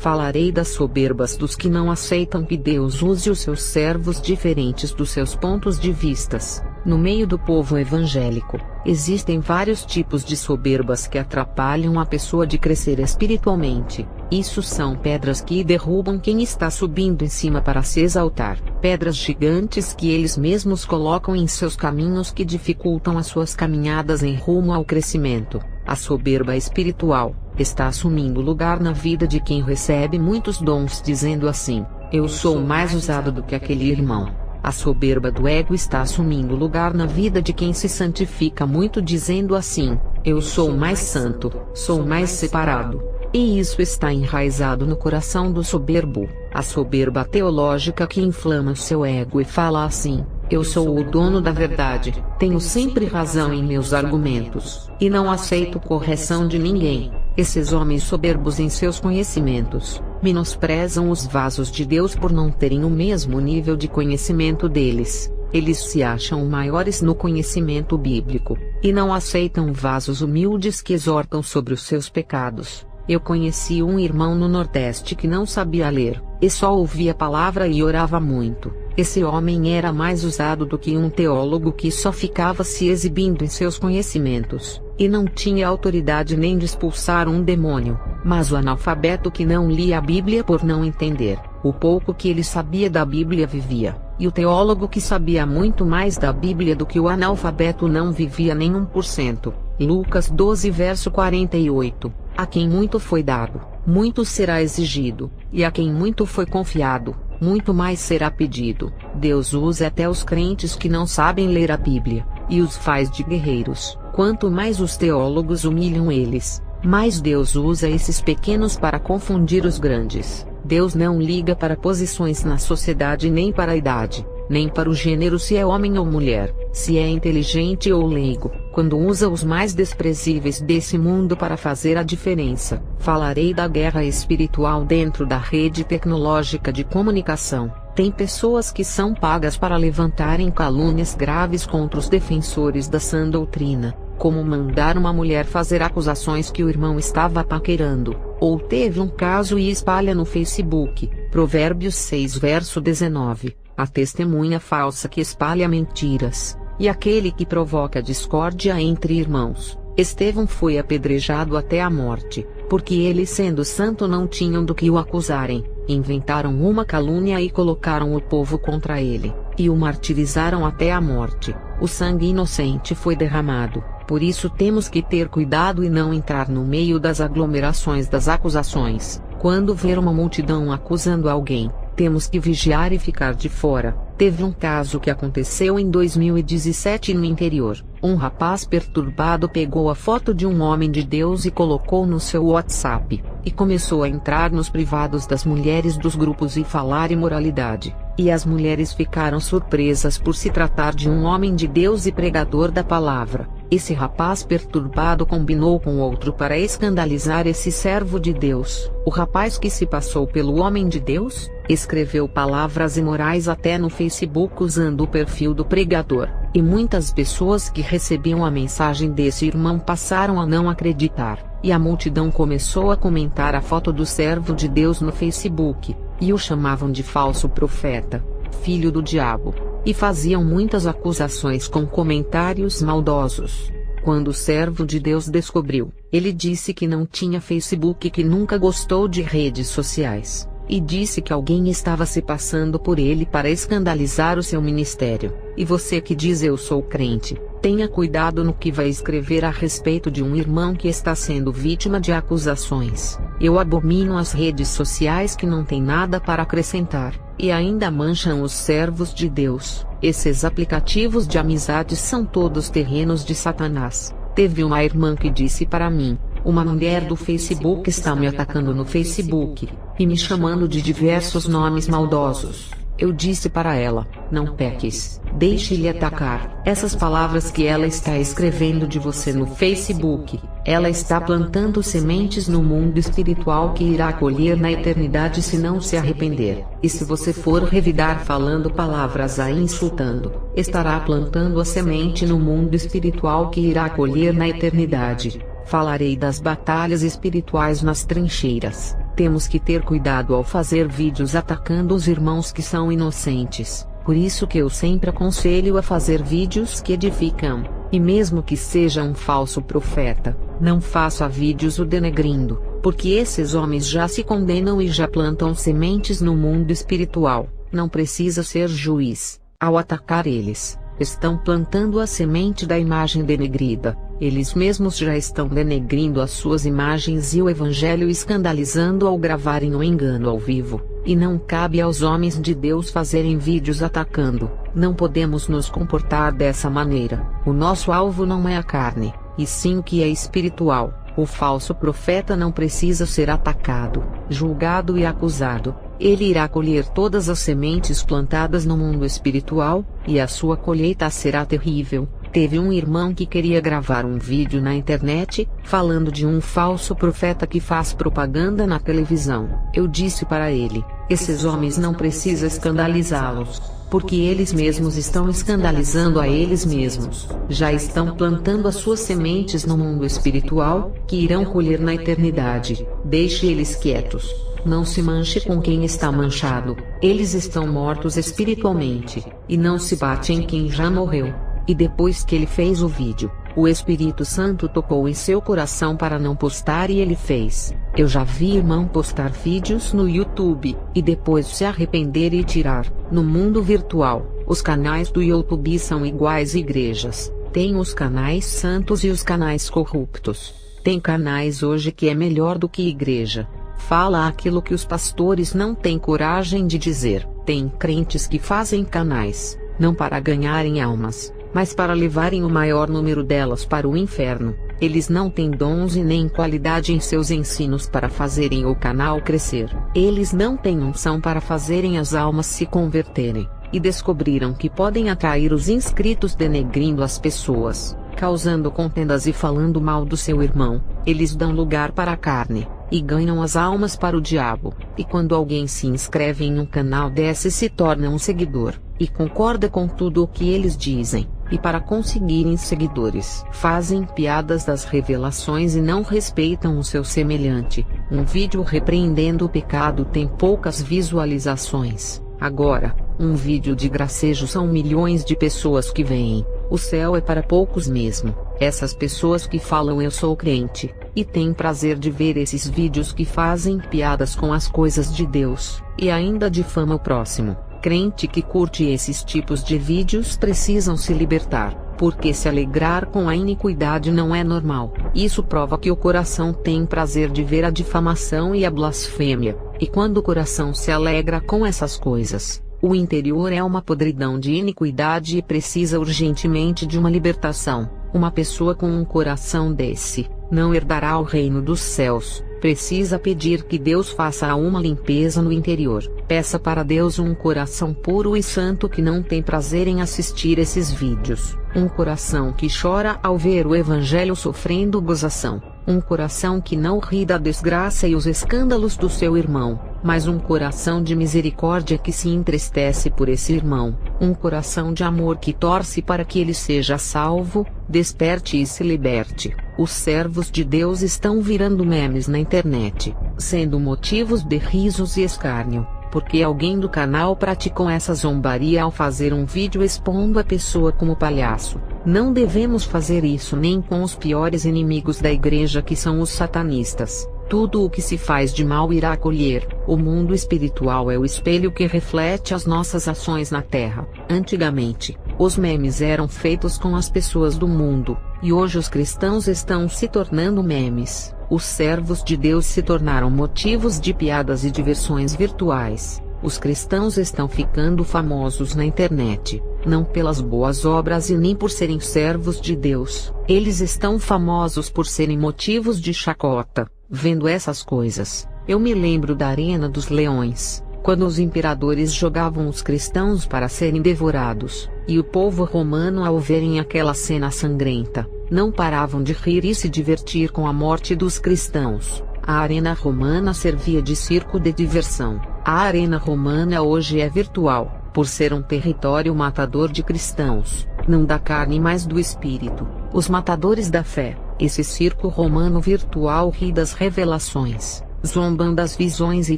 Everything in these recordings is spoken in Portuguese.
Falarei das soberbas dos que não aceitam que Deus use os seus servos diferentes dos seus pontos de vistas. No meio do povo evangélico, existem vários tipos de soberbas que atrapalham a pessoa de crescer espiritualmente. Isso são pedras que derrubam quem está subindo em cima para se exaltar. Pedras gigantes que eles mesmos colocam em seus caminhos que dificultam as suas caminhadas em rumo ao crescimento. A soberba espiritual está assumindo lugar na vida de quem recebe muitos dons, dizendo assim: eu sou mais usado do que aquele irmão. A soberba do ego está assumindo lugar na vida de quem se santifica muito, dizendo assim: eu sou mais santo, sou mais separado. E isso está enraizado no coração do soberbo. A soberba teológica que inflama o seu ego e fala assim: eu sou o dono da verdade, tenho sempre razão em meus argumentos, e não aceito correção de ninguém. Esses homens soberbos em seus conhecimentos, menosprezam os vasos de Deus por não terem o mesmo nível de conhecimento deles. Eles se acham maiores no conhecimento bíblico, e não aceitam vasos humildes que exortam sobre os seus pecados. Eu conheci um irmão no Nordeste que não sabia ler, e só ouvia a palavra e orava muito. Esse homem era mais usado do que um teólogo que só ficava se exibindo em seus conhecimentos, e não tinha autoridade nem de expulsar um demônio. Mas o analfabeto que não lia a Bíblia por não entender o pouco que ele sabia da Bíblia vivia, e o teólogo que sabia muito mais da Bíblia do que o analfabeto não vivia nem 1%. Lucas 12 verso 48. A quem muito foi dado, muito será exigido, e a quem muito foi confiado, muito mais será pedido. Deus usa até os crentes que não sabem ler a Bíblia, e os faz de guerreiros. Quanto mais os teólogos humilham eles, mais Deus usa esses pequenos para confundir os grandes. Deus não liga para posições na sociedade, nem para a idade, nem para o gênero, se é homem ou mulher, se é inteligente ou leigo, quando usa os mais desprezíveis desse mundo para fazer a diferença. Falarei da guerra espiritual dentro da rede tecnológica de comunicação. Tem pessoas que são pagas para levantarem calúnias graves contra os defensores da sã doutrina, como mandar uma mulher fazer acusações que o irmão estava paquerando, ou teve um caso e espalha no Facebook. Provérbios 6 verso 19. A testemunha falsa que espalha mentiras, e aquele que provoca discórdia entre irmãos. Estevão foi apedrejado até a morte, porque ele, sendo santo, não tinham do que o acusarem. Inventaram uma calúnia e colocaram o povo contra ele, e o martirizaram até a morte. O sangue inocente foi derramado. Por isso temos que ter cuidado e não entrar no meio das aglomerações das acusações. Quando ver uma multidão acusando alguém, temos que vigiar e ficar de fora. Teve um caso que aconteceu em 2017 no interior. Um rapaz perturbado pegou a foto de um homem de Deus e colocou no seu WhatsApp, e começou a entrar nos privados das mulheres dos grupos e falar imoralidade. E as mulheres ficaram surpresas por se tratar de um homem de Deus e pregador da palavra. Esse rapaz perturbado combinou com outro para escandalizar esse servo de Deus. O rapaz, que se passou pelo homem de Deus, escreveu palavras imorais até no Facebook usando o perfil do pregador, e muitas pessoas que recebiam a mensagem desse irmão passaram a não acreditar, e a multidão começou a comentar a foto do servo de Deus no Facebook, e o chamavam de falso profeta, filho do diabo, e faziam muitas acusações com comentários maldosos. Quando o servo de Deus descobriu, ele disse que não tinha Facebook e que nunca gostou de redes sociais, e disse que alguém estava se passando por ele para escandalizar o seu ministério. E você que diz eu sou crente, tenha cuidado no que vai escrever a respeito de um irmão que está sendo vítima de acusações. Eu abomino as redes sociais que não têm nada para acrescentar, e ainda mancham os servos de Deus. Esses aplicativos de amizade são todos terrenos de Satanás. Teve uma irmã que disse para mim: uma mulher do Facebook está me atacando no Facebook, e me chamando de diversos nomes maldosos. Eu disse para ela: não peques, deixe-lhe atacar. Essas palavras que ela está escrevendo de você no Facebook, ela está plantando sementes no mundo espiritual que irá colher na eternidade se não se arrepender. E se você for revidar falando palavras a insultando, estará plantando a semente no mundo espiritual que irá colher na eternidade. Falarei das batalhas espirituais nas trincheiras. Temos que ter cuidado ao fazer vídeos atacando os irmãos que são inocentes. Por isso que eu sempre aconselho a fazer vídeos que edificam, e mesmo que seja um falso profeta, não faça vídeos o denegrindo, porque esses homens já se condenam e já plantam sementes no mundo espiritual. Não precisa ser juiz. Ao atacar eles, estão plantando a semente da imagem denegrida. Eles mesmos já estão denegrindo as suas imagens e o evangelho, escandalizando ao gravarem o engano ao vivo. E não cabe aos homens de Deus fazerem vídeos atacando. Não podemos nos comportar dessa maneira. O nosso alvo não é a carne, e sim o que é espiritual. O falso profeta não precisa ser atacado, julgado e acusado. Ele irá colher todas as sementes plantadas no mundo espiritual, e a sua colheita será terrível. Teve um irmão que queria gravar um vídeo na internet, falando de um falso profeta que faz propaganda na televisão. Eu disse para ele: esses homens não precisa escandalizá-los, porque eles mesmos estão escandalizando a eles mesmos. Já estão plantando as suas sementes no mundo espiritual, que irão colher na eternidade. Deixe eles quietos. Não se manche com quem está manchado. Eles estão mortos espiritualmente, e não se bate em quem já morreu. E depois que ele fez o vídeo, o Espírito Santo tocou em seu coração para não postar e ele fez. Eu já vi irmão postar vídeos no YouTube, e depois se arrepender e tirar. No mundo virtual, os canais do YouTube são iguais igrejas. Tem os canais santos e os canais corruptos. Tem canais hoje que é melhor do que igreja. Fala aquilo que os pastores não têm coragem de dizer. Tem crentes que fazem canais, não para ganharem almas, mas para levarem o maior número delas para o inferno. Eles não têm dons e nem qualidade em seus ensinos para fazerem o canal crescer. Eles não têm unção para fazerem as almas se converterem. E descobriram que podem atrair os inscritos denegrindo as pessoas, causando contendas e falando mal do seu irmão. Eles dão lugar para a carne, e ganham as almas para o diabo. E quando alguém se inscreve em um canal desse, se torna um seguidor, e concorda com tudo o que eles dizem. E para conseguirem seguidores, fazem piadas das revelações e não respeitam o seu semelhante. Um vídeo repreendendo o pecado tem poucas visualizações. Agora, um vídeo de gracejo são milhões de pessoas que veem. O céu é para poucos mesmo. Essas pessoas que falam eu sou crente, e têm prazer de ver esses vídeos que fazem piadas com as coisas de Deus, e ainda difama o próximo. Crente que curte esses tipos de vídeos precisam se libertar, porque se alegrar com a iniquidade não é normal. Isso prova que o coração tem prazer de ver a difamação e a blasfêmia, e quando o coração se alegra com essas coisas, o interior é uma podridão de iniquidade e precisa urgentemente de uma libertação. Uma pessoa com um coração desse, não herdará o reino dos céus. Precisa pedir que Deus faça uma limpeza no interior. Peça para Deus um coração puro e santo que não tem prazer em assistir esses vídeos. Um coração que chora ao ver o evangelho sofrendo gozação. Um coração que não ri da desgraça e os escândalos do seu irmão, mas um coração de misericórdia que se entristece por esse irmão. Um coração de amor que torce para que ele seja salvo, desperte e se liberte. Os servos de Deus estão virando memes na internet, sendo motivos de risos e escárnio, porque alguém do canal praticou essa zombaria ao fazer um vídeo expondo a pessoa como palhaço. Não devemos fazer isso nem com os piores inimigos da igreja, que são os satanistas. Tudo o que se faz de mal irá colher. O mundo espiritual é o espelho que reflete as nossas ações na terra. Antigamente, os memes eram feitos com as pessoas do mundo, e hoje os cristãos estão se tornando memes. Os servos de Deus se tornaram motivos de piadas e diversões virtuais. Os cristãos estão ficando famosos na internet, não pelas boas obras e nem por serem servos de Deus. Eles estão famosos por serem motivos de chacota. Vendo essas coisas, eu me lembro da Arena dos Leões, quando os imperadores jogavam os cristãos para serem devorados, e o povo romano, ao verem aquela cena sangrenta, não paravam de rir e se divertir com a morte dos cristãos. A arena romana servia de circo de diversão. A arena romana hoje é virtual, por ser um território matador de cristãos, não da carne mas do espírito, os matadores da fé. Esse circo romano virtual ri das revelações, zombam das visões e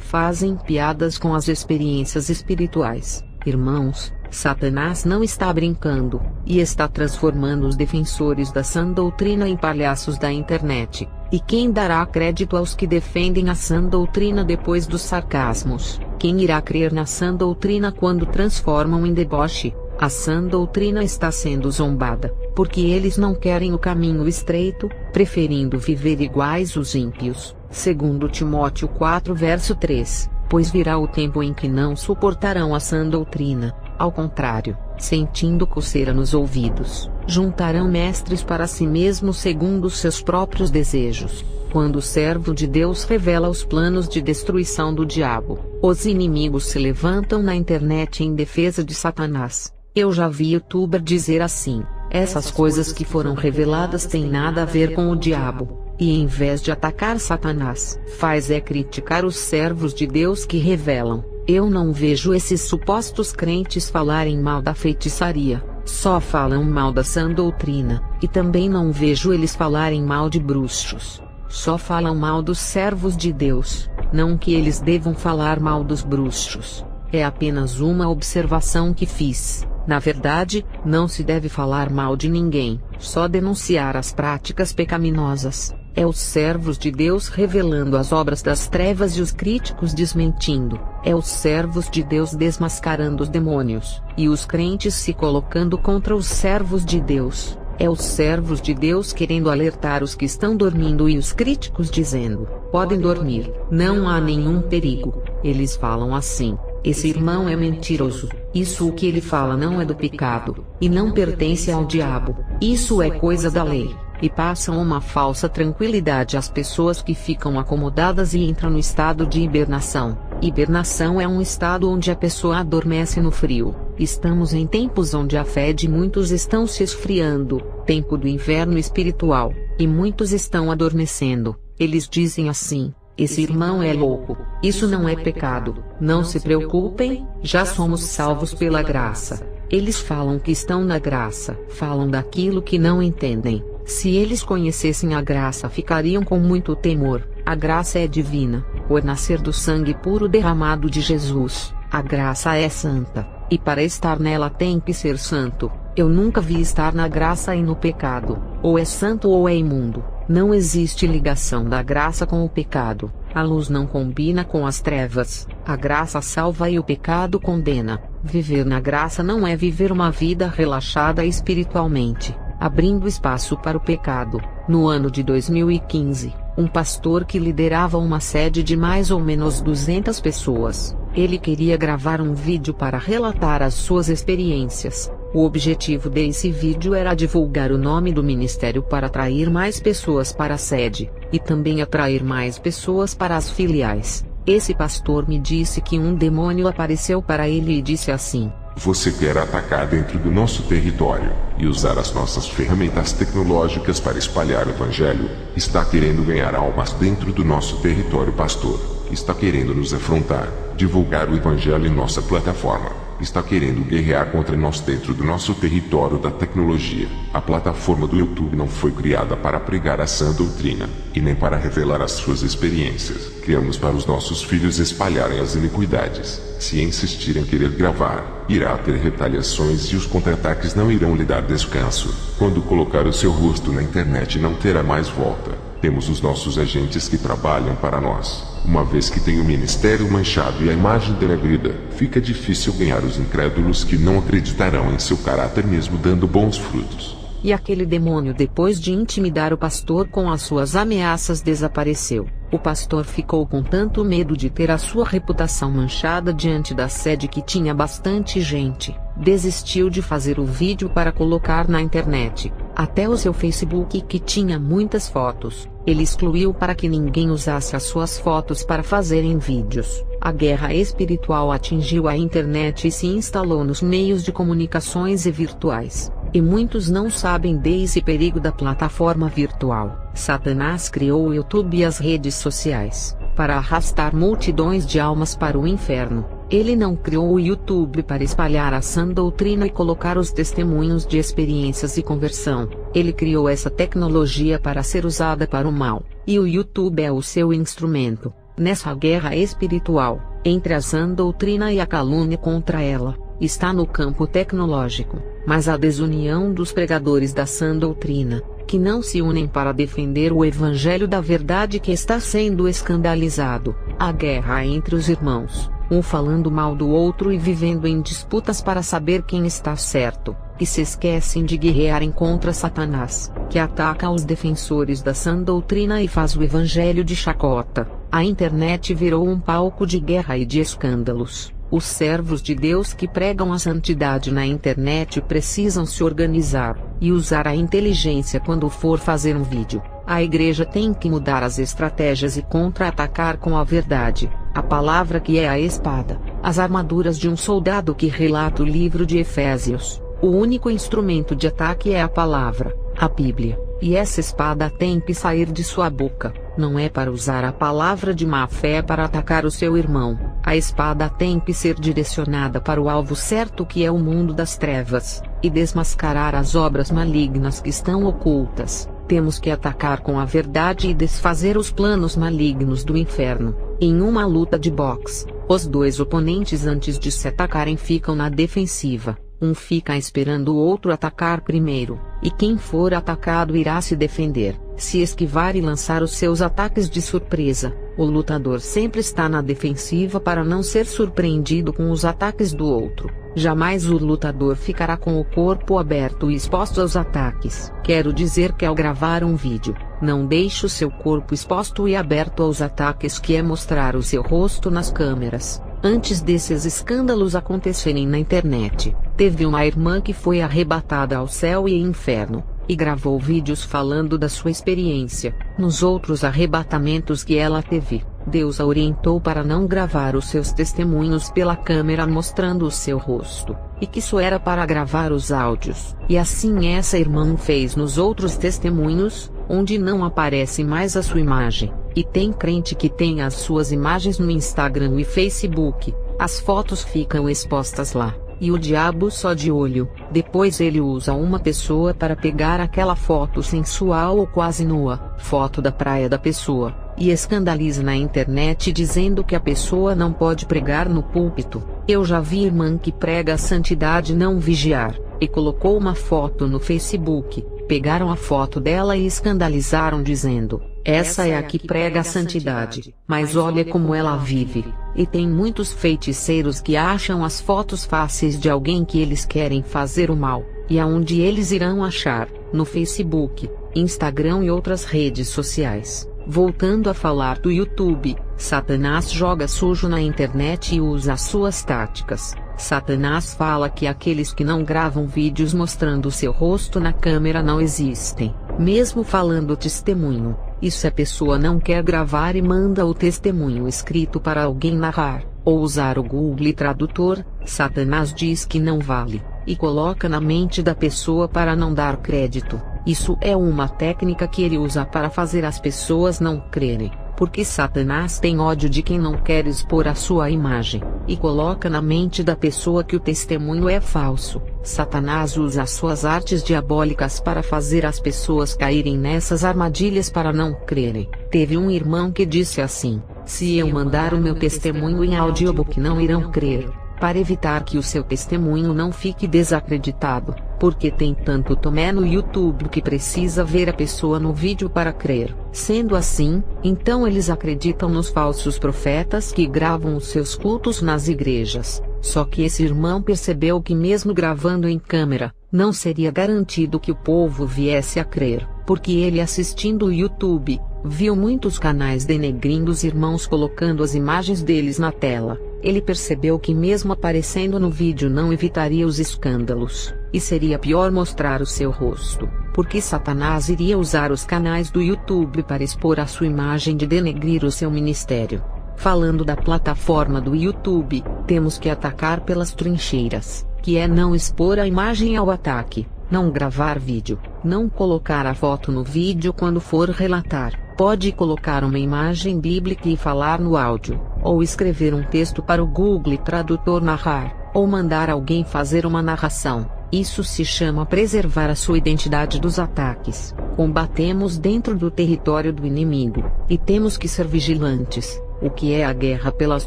fazem piadas com as experiências espirituais. Irmãos, Satanás não está brincando, e está transformando os defensores da sã doutrina em palhaços da internet. E quem dará crédito aos que defendem a sã doutrina depois dos sarcasmos? Quem irá crer na sã doutrina quando transformam em deboche? A sã doutrina está sendo zombada, porque eles não querem o caminho estreito, preferindo viver iguais os ímpios. Segundo Timóteo 4 verso 3, pois virá o tempo em que não suportarão a sã doutrina, ao contrário, sentindo coceira nos ouvidos, juntarão mestres para si mesmos segundo seus próprios desejos. Quando o servo de Deus revela os planos de destruição do diabo, os inimigos se levantam na internet em defesa de Satanás. Eu já vi youtuber dizer assim: essas coisas que foram reveladas têm nada a ver com o diabo. E em vez de atacar Satanás, faz criticar os servos de Deus que revelam. Eu não vejo esses supostos crentes falarem mal da feitiçaria, só falam mal da sã doutrina, e também não vejo eles falarem mal de bruxos. Só falam mal dos servos de Deus, não que eles devam falar mal dos bruxos. É apenas uma observação que fiz. Na verdade, não se deve falar mal de ninguém, só denunciar as práticas pecaminosas. É os servos de Deus revelando as obras das trevas e os críticos desmentindo. É os servos de Deus desmascarando os demônios, e os crentes se colocando contra os servos de Deus. É os servos de Deus querendo alertar os que estão dormindo e os críticos dizendo: podem dormir, não há nenhum perigo. Eles falam assim: esse irmão é mentiroso, isso o que ele fala não é do pecado, e não pertence ao diabo, isso é coisa da lei. E passam uma falsa tranquilidade às pessoas que ficam acomodadas e entram no estado de hibernação. Hibernação é um estado onde a pessoa adormece no frio. Estamos em tempos onde a fé de muitos estão se esfriando, tempo do inverno espiritual, e muitos estão adormecendo. Eles dizem assim: esse irmão é louco, isso não é pecado, não se preocupem, já somos salvos pela graça. Eles falam que estão na graça, falam daquilo que não entendem. Se eles conhecessem a graça ficariam com muito temor. A graça é divina, por nascer do sangue puro derramado de Jesus. A graça é santa, e para estar nela tem que ser santo. Eu nunca vi estar na graça e no pecado, ou é santo ou é imundo. Não existe ligação da graça com o pecado. A luz não combina com as trevas. A graça salva e o pecado condena. Viver na graça não é viver uma vida relaxada espiritualmente, abrindo espaço para o pecado. No ano de 2015, um pastor que liderava uma sede de mais ou menos 200 pessoas, ele queria gravar um vídeo para relatar as suas experiências. O objetivo desse vídeo era divulgar o nome do ministério para atrair mais pessoas para a sede, e também atrair mais pessoas para as filiais. Esse pastor me disse que um demônio apareceu para ele e disse assim: você quer atacar dentro do nosso território, e usar as nossas ferramentas tecnológicas para espalhar o evangelho, está querendo ganhar almas dentro do nosso território, pastor. Está querendo nos afrontar, divulgar o evangelho em nossa plataforma. Está querendo guerrear contra nós dentro do nosso território da tecnologia. A plataforma do YouTube não foi criada para pregar a sã doutrina, e nem para revelar as suas experiências. Criamos para os nossos filhos espalharem as iniquidades. Se insistirem em querer gravar, irá ter retaliações e os contra-ataques não irão lhe dar descanso. Quando colocar o seu rosto na internet não terá mais volta. Temos os nossos agentes que trabalham para nós. Uma vez que tem o ministério manchado e a imagem denegrida, fica difícil ganhar os incrédulos que não acreditarão em seu caráter mesmo dando bons frutos. E aquele demônio, depois de intimidar o pastor com as suas ameaças, desapareceu. O pastor ficou com tanto medo de ter a sua reputação manchada diante da sede que tinha bastante gente, desistiu de fazer o vídeo para colocar na internet. Até o seu Facebook, que tinha muitas fotos, ele excluiu para que ninguém usasse as suas fotos para fazerem vídeos. A guerra espiritual atingiu a internet e se instalou nos meios de comunicações e virtuais. E muitos não sabem desse perigo da plataforma virtual. Satanás criou o YouTube e as redes sociais para arrastar multidões de almas para o inferno. Ele não criou o YouTube para espalhar a sã doutrina e colocar os testemunhos de experiências e conversão. Ele criou essa tecnologia para ser usada para o mal, e o YouTube é o seu instrumento. Nessa guerra espiritual, entre a sã doutrina e a calúnia contra ela, está no campo tecnológico, mas a desunião dos pregadores da sã doutrina, que não se unem para defender o evangelho da verdade que está sendo escandalizado, a guerra entre os irmãos, um falando mal do outro e vivendo em disputas para saber quem está certo, que se esquecem de guerrearem contra Satanás, que ataca os defensores da sã doutrina e faz o evangelho de chacota. A internet virou um palco de guerra e de escândalos. Os servos de Deus que pregam a santidade na internet precisam se organizar e usar a inteligência quando for fazer um vídeo. A igreja tem que mudar as estratégias e contra-atacar com a verdade, a palavra que é a espada, as armaduras de um soldado que relata o livro de Efésios. O único instrumento de ataque é a palavra, a Bíblia, e essa espada tem que sair de sua boca. Não é para usar a palavra de má fé para atacar o seu irmão. A espada tem que ser direcionada para o alvo certo, que é o mundo das trevas, e desmascarar as obras malignas que estão ocultas. Temos que atacar com a verdade e desfazer os planos malignos do inferno. Em uma luta de boxe, os dois oponentes, antes de se atacarem, ficam na defensiva. Um fica esperando o outro atacar primeiro, e quem for atacado irá se defender, se esquivar e lançar os seus ataques de surpresa. O lutador sempre está na defensiva para não ser surpreendido com os ataques do outro. Jamais o lutador ficará com o corpo aberto e exposto aos ataques. Quero dizer que ao gravar um vídeo, não deixe o seu corpo exposto e aberto aos ataques, que é mostrar o seu rosto nas câmeras. Antes desses escândalos acontecerem na internet, teve uma irmã que foi arrebatada ao céu e inferno, e gravou vídeos falando da sua experiência. Nos outros arrebatamentos que ela teve, Deus a orientou para não gravar os seus testemunhos pela câmera mostrando o seu rosto, e que só era para gravar os áudios. E assim essa irmã fez nos outros testemunhos, onde não aparece mais a sua imagem. E tem crente que tem as suas imagens no Instagram e Facebook, as fotos ficam expostas lá, e o diabo só de olho. Depois ele usa uma pessoa para pegar aquela foto sensual ou quase nua, foto da praia da pessoa, e escandaliza na internet dizendo que a pessoa não pode pregar no púlpito. Eu já vi irmã que prega a santidade não vigiar, e colocou uma foto no Facebook. Pegaram a foto dela e escandalizaram dizendo: essa é a que prega a santidade, mas olha como ela vive. E tem muitos feiticeiros que acham as fotos fáceis de alguém que eles querem fazer o mal, e aonde eles irão achar? No Facebook, Instagram e outras redes sociais. Voltando a falar do YouTube, Satanás joga sujo na internet e usa as suas táticas. Satanás fala que aqueles que não gravam vídeos mostrando seu rosto na câmera não existem, mesmo falando testemunho. E se a pessoa não quer gravar e manda o testemunho escrito para alguém narrar, ou usar o Google Tradutor, Satanás diz que não vale, e coloca na mente da pessoa para não dar crédito. Isso é uma técnica que ele usa para fazer as pessoas não crerem, porque Satanás tem ódio de quem não quer expor a sua imagem, e coloca na mente da pessoa que o testemunho é falso. Satanás usa as suas artes diabólicas para fazer as pessoas caírem nessas armadilhas para não crerem. Teve um irmão que disse assim: se eu mandar o meu testemunho em audiobook não irão crer, para evitar que o seu testemunho não fique desacreditado, porque tem tanto tomé no YouTube que precisa ver a pessoa no vídeo para crer. Sendo assim, então eles acreditam nos falsos profetas que gravam os seus cultos nas igrejas. Só que esse irmão percebeu que mesmo gravando em câmera, não seria garantido que o povo viesse a crer, porque ele, assistindo o YouTube, viu muitos canais denegrindo os irmãos colocando as imagens deles na tela. Ele percebeu que mesmo aparecendo no vídeo não evitaria os escândalos, e seria pior mostrar o seu rosto, porque Satanás iria usar os canais do YouTube para expor a sua imagem de denegrir o seu ministério. Falando da plataforma do YouTube, temos que atacar pelas trincheiras, que é não expor a imagem ao ataque, não gravar vídeo, não colocar a foto no vídeo quando for relatar. Pode colocar uma imagem bíblica e falar no áudio, ou escrever um texto para o Google Tradutor narrar, ou mandar alguém fazer uma narração. Isso se chama preservar a sua identidade dos ataques. Combatemos dentro do território do inimigo, e temos que ser vigilantes. O que é a guerra pelas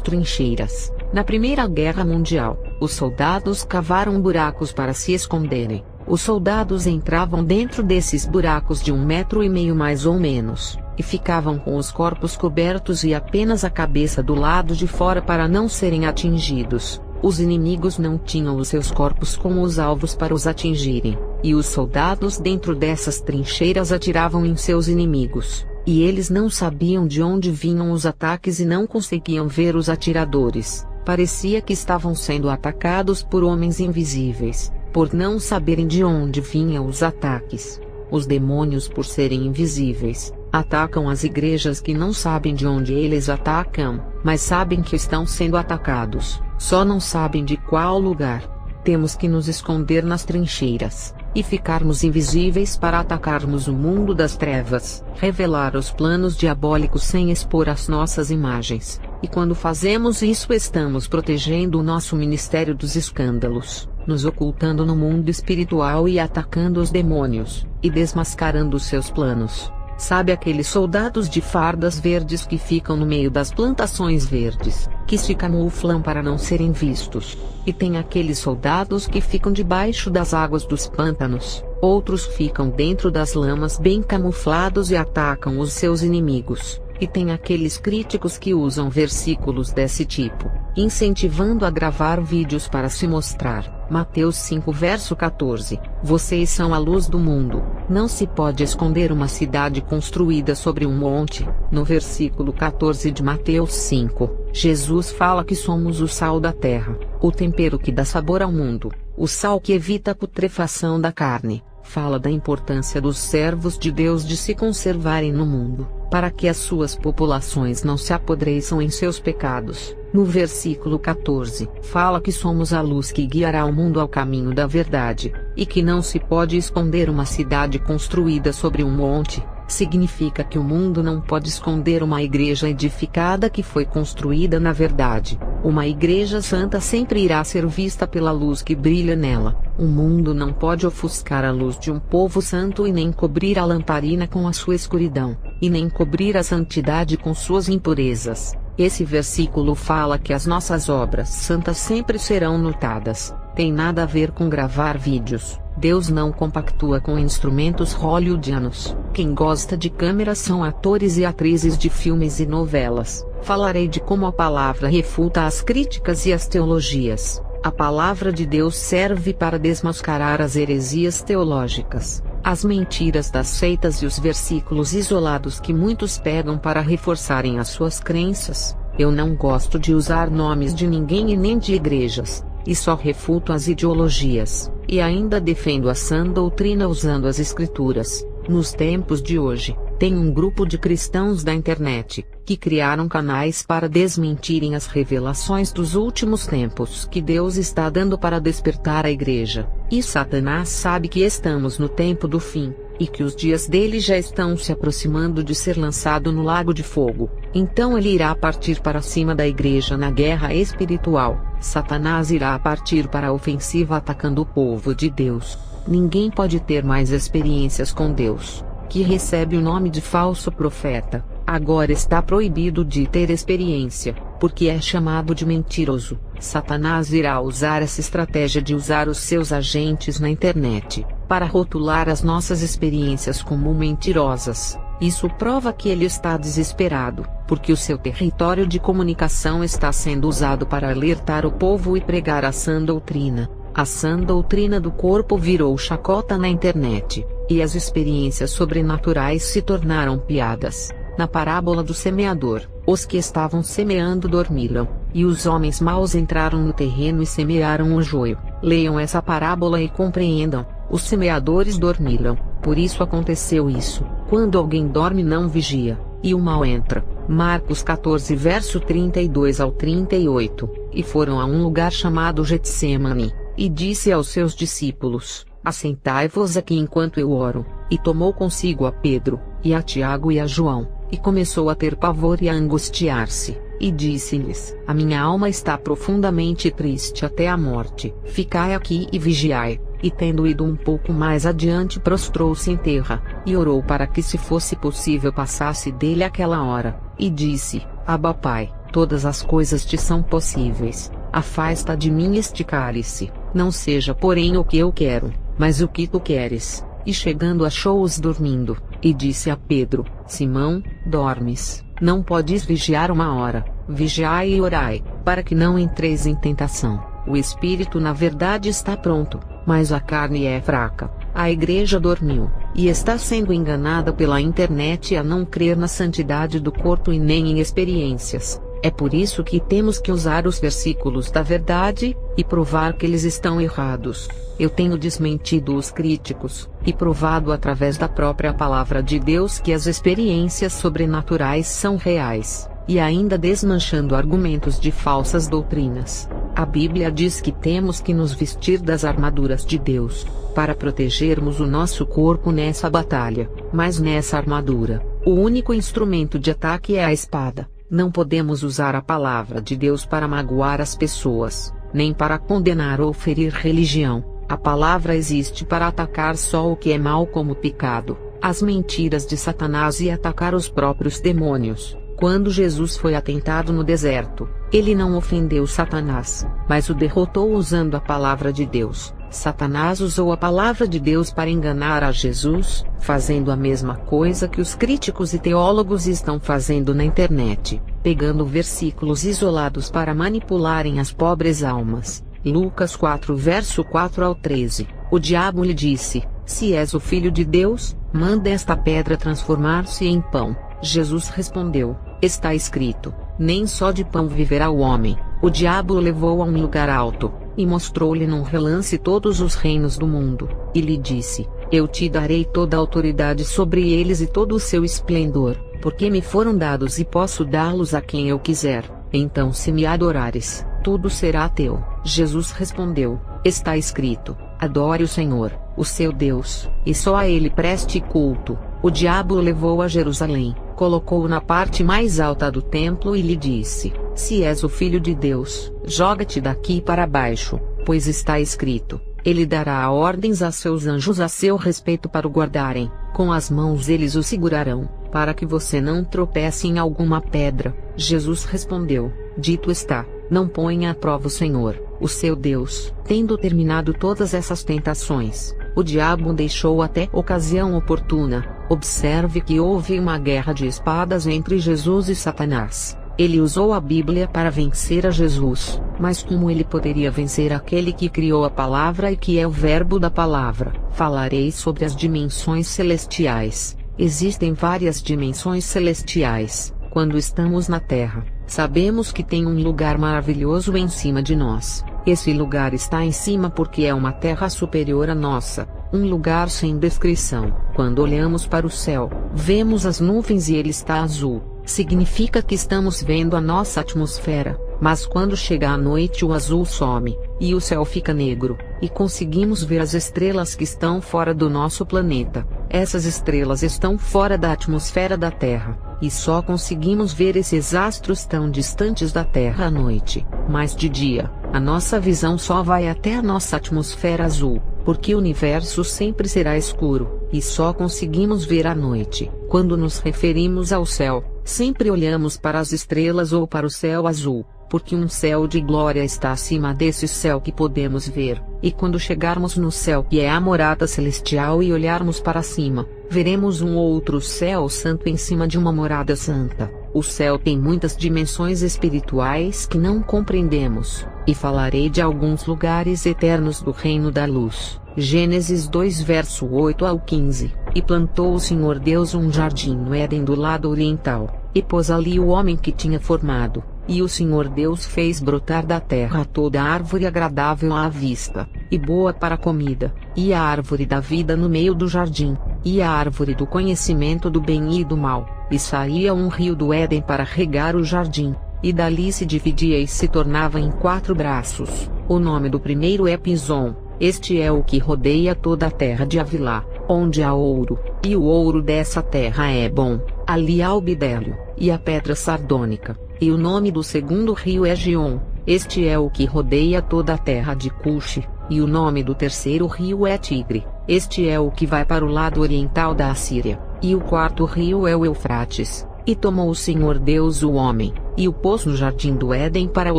trincheiras? Na Primeira Guerra Mundial, os soldados cavaram buracos para se esconderem. Os soldados entravam dentro desses buracos de 1,5 metro mais ou menos, e ficavam com os corpos cobertos e apenas a cabeça do lado de fora para não serem atingidos. Os inimigos não tinham os seus corpos como os alvos para os atingirem, e os soldados dentro dessas trincheiras atiravam em seus inimigos, e eles não sabiam de onde vinham os ataques e não conseguiam ver os atiradores. Parecia que estavam sendo atacados por homens invisíveis, por não saberem de onde vinham os ataques. Os demônios, por serem invisíveis, atacam as igrejas que não sabem de onde eles atacam, mas sabem que estão sendo atacados, só não sabem de qual lugar. Temos que nos esconder nas trincheiras, e ficarmos invisíveis para atacarmos o mundo das trevas, revelar os planos diabólicos sem expor as nossas imagens, e quando fazemos isso estamos protegendo o nosso ministério dos escândalos, nos ocultando no mundo espiritual e atacando os demônios, e desmascarando seus planos. Sabe aqueles soldados de fardas verdes que ficam no meio das plantações verdes, que se camuflam para não serem vistos? E tem aqueles soldados que ficam debaixo das águas dos pântanos, outros ficam dentro das lamas bem camuflados e atacam os seus inimigos. E tem aqueles críticos que usam versículos desse tipo, incentivando a gravar vídeos para se mostrar. Mateus 5 verso 14. Vocês são a luz do mundo. Não se pode esconder uma cidade construída sobre um monte. No versículo 14 de Mateus 5, Jesus fala que somos o sal da terra, o tempero que dá sabor ao mundo, o sal que evita a putrefação da carne. Fala da importância dos servos de Deus de se conservarem no mundo, para que as suas populações não se apodreçam em seus pecados. No versículo 14, fala que somos a luz que guiará o mundo ao caminho da verdade, e que não se pode esconder uma cidade construída sobre um monte. Significa que o mundo não pode esconder uma igreja edificada que foi construída na verdade. Uma igreja santa sempre irá ser vista pela luz que brilha nela. O mundo não pode ofuscar a luz de um povo santo e nem cobrir a lamparina com a sua escuridão, e nem cobrir a santidade com suas impurezas. Esse versículo fala que as nossas obras santas sempre serão notadas. Tem nada a ver com gravar vídeos. Deus não compactua com instrumentos hollywoodianos. Quem gosta de câmeras são atores e atrizes de filmes e novelas. Falarei de como a palavra refuta as críticas e as teologias. A palavra de Deus serve para desmascarar as heresias teológicas, as mentiras das seitas e os versículos isolados que muitos pegam para reforçarem as suas crenças. Eu não gosto de usar nomes de ninguém e nem de igrejas, e só refuto as ideologias, e ainda defendo a sã doutrina usando as escrituras. Nos tempos de hoje, tem um grupo de cristãos da internet, que criaram canais para desmentirem as revelações dos últimos tempos que Deus está dando para despertar a igreja. E Satanás sabe que estamos no tempo do fim, e que os dias dele já estão se aproximando de ser lançado no lago de fogo. Então ele irá partir para cima da igreja na guerra espiritual. Satanás irá partir para a ofensiva atacando o povo de Deus. Ninguém pode ter mais experiências com Deus, que recebe o nome de falso profeta. Agora está proibido de ter experiência, porque é chamado de mentiroso. Satanás irá usar essa estratégia de usar os seus agentes na internet, para rotular as nossas experiências como mentirosas. Isso prova que ele está desesperado, porque o seu território de comunicação está sendo usado para alertar o povo e pregar a sã doutrina. A sã doutrina do corpo virou chacota na internet, e as experiências sobrenaturais se tornaram piadas. Na parábola do semeador, os que estavam semeando dormiram, e os homens maus entraram no terreno e semearam o joio. Leiam essa parábola e compreendam. Os semeadores dormiram, por isso aconteceu isso. Quando alguém dorme não vigia, e o mal entra. Marcos 14 verso 32 ao 38. E foram a um lugar chamado Getsemane, e disse aos seus discípulos: assentai-vos aqui enquanto eu oro. E tomou consigo a Pedro, e a Tiago e a João, e começou a ter pavor e a angustiar-se, e disse-lhes: a minha alma está profundamente triste até a morte. Ficai aqui e vigiai. E tendo ido um pouco mais adiante prostrou-se em terra, e orou para que se fosse possível passasse dele aquela hora, e disse: Abba Pai, todas as coisas te são possíveis, afasta de mim este cálice, não seja porém o que eu quero, mas o que tu queres. E chegando achou-os dormindo, e disse a Pedro: Simão, dormes, não podes vigiar uma hora? Vigiai e orai, para que não entreis em tentação. O espírito na verdade está pronto, mas a carne é fraca. A igreja dormiu, e está sendo enganada pela internet a não crer na santidade do corpo e nem em experiências. É por isso que temos que usar os versículos da verdade, e provar que eles estão errados. Eu tenho desmentido os críticos, e provado através da própria palavra de Deus que as experiências sobrenaturais são reais, e ainda desmanchando argumentos de falsas doutrinas. A Bíblia diz que temos que nos vestir das armaduras de Deus, para protegermos o nosso corpo nessa batalha, mas nessa armadura, o único instrumento de ataque é a espada. Não podemos usar a palavra de Deus para magoar as pessoas, nem para condenar ou ferir religião. A palavra existe para atacar só o que é mal como pecado, as mentiras de Satanás e atacar os próprios demônios. Quando Jesus foi atentado no deserto, ele não ofendeu Satanás, mas o derrotou usando a palavra de Deus. Satanás usou a palavra de Deus para enganar a Jesus, fazendo a mesma coisa que os críticos e teólogos estão fazendo na internet, pegando versículos isolados para manipularem as pobres almas. Lucas 4 verso 4 ao 13. O diabo lhe disse: Se és o filho de Deus, manda esta pedra transformar-se em pão. Jesus respondeu: Está escrito, nem só de pão viverá o homem. O diabo o levou a um lugar alto, e mostrou-lhe num relance todos os reinos do mundo, e lhe disse: Eu te darei toda a autoridade sobre eles e todo o seu esplendor, porque me foram dados e posso dá-los a quem eu quiser. Então se me adorares, tudo será teu. Jesus respondeu: Está escrito, adore o Senhor, o seu Deus, e só a ele preste culto. O diabo o levou a Jerusalém, colocou-o na parte mais alta do templo e lhe disse: Se és o filho de Deus, joga-te daqui para baixo, pois está escrito, ele dará ordens a seus anjos a seu respeito para o guardarem, com as mãos eles o segurarão, para que você não tropece em alguma pedra. Jesus respondeu: Dito está, não ponha à prova o Senhor, o seu Deus. Tendo terminado todas essas tentações, o diabo deixou até ocasião oportuna. Observe que houve uma guerra de espadas entre Jesus e Satanás. Ele usou a Bíblia para vencer a Jesus, mas como ele poderia vencer aquele que criou a palavra e que é o verbo da palavra? Falarei sobre as dimensões celestiais. Existem várias dimensões celestiais. Quando estamos na Terra, sabemos que tem um lugar maravilhoso em cima de nós. Esse lugar está em cima porque é uma terra superior à nossa, um lugar sem descrição. Quando olhamos para o céu, vemos as nuvens e ele está azul. Significa que estamos vendo a nossa atmosfera, mas quando chega a noite o azul some, e o céu fica negro, e conseguimos ver as estrelas que estão fora do nosso planeta. Essas estrelas estão fora da atmosfera da Terra, e só conseguimos ver esses astros tão distantes da Terra à noite, mas de dia, a nossa visão só vai até a nossa atmosfera azul, porque o universo sempre será escuro, e só conseguimos ver à noite. Quando nos referimos ao céu, sempre olhamos para as estrelas ou para o céu azul, porque um céu de glória está acima desse céu que podemos ver, e quando chegarmos no céu que é a morada celestial e olharmos para cima, veremos um outro céu santo em cima de uma morada santa. O céu tem muitas dimensões espirituais que não compreendemos, e falarei de alguns lugares eternos do reino da luz. Gênesis 2 verso 8 ao 15. E plantou o Senhor Deus um jardim no Éden do lado oriental, e pôs ali o homem que tinha formado. E o Senhor Deus fez brotar da terra toda árvore agradável à vista, e boa para a comida, e a árvore da vida no meio do jardim, e a árvore do conhecimento do bem e do mal. E saía um rio do Éden para regar o jardim, e dali se dividia e se tornava em 4 braços. O nome do primeiro é Pison. Este é o que rodeia toda a terra de Havilá, onde há ouro, e o ouro dessa terra é bom. Ali há o bidélio, e a pedra sardônica, e o nome do segundo rio é Gion. Este é o que rodeia toda a terra de Cuxi, e o nome do terceiro rio é Tigre. Este é o que vai para o lado oriental da Assíria, e o quarto rio é o Eufrates. E tomou o Senhor Deus o homem, e o pôs no jardim do Éden para o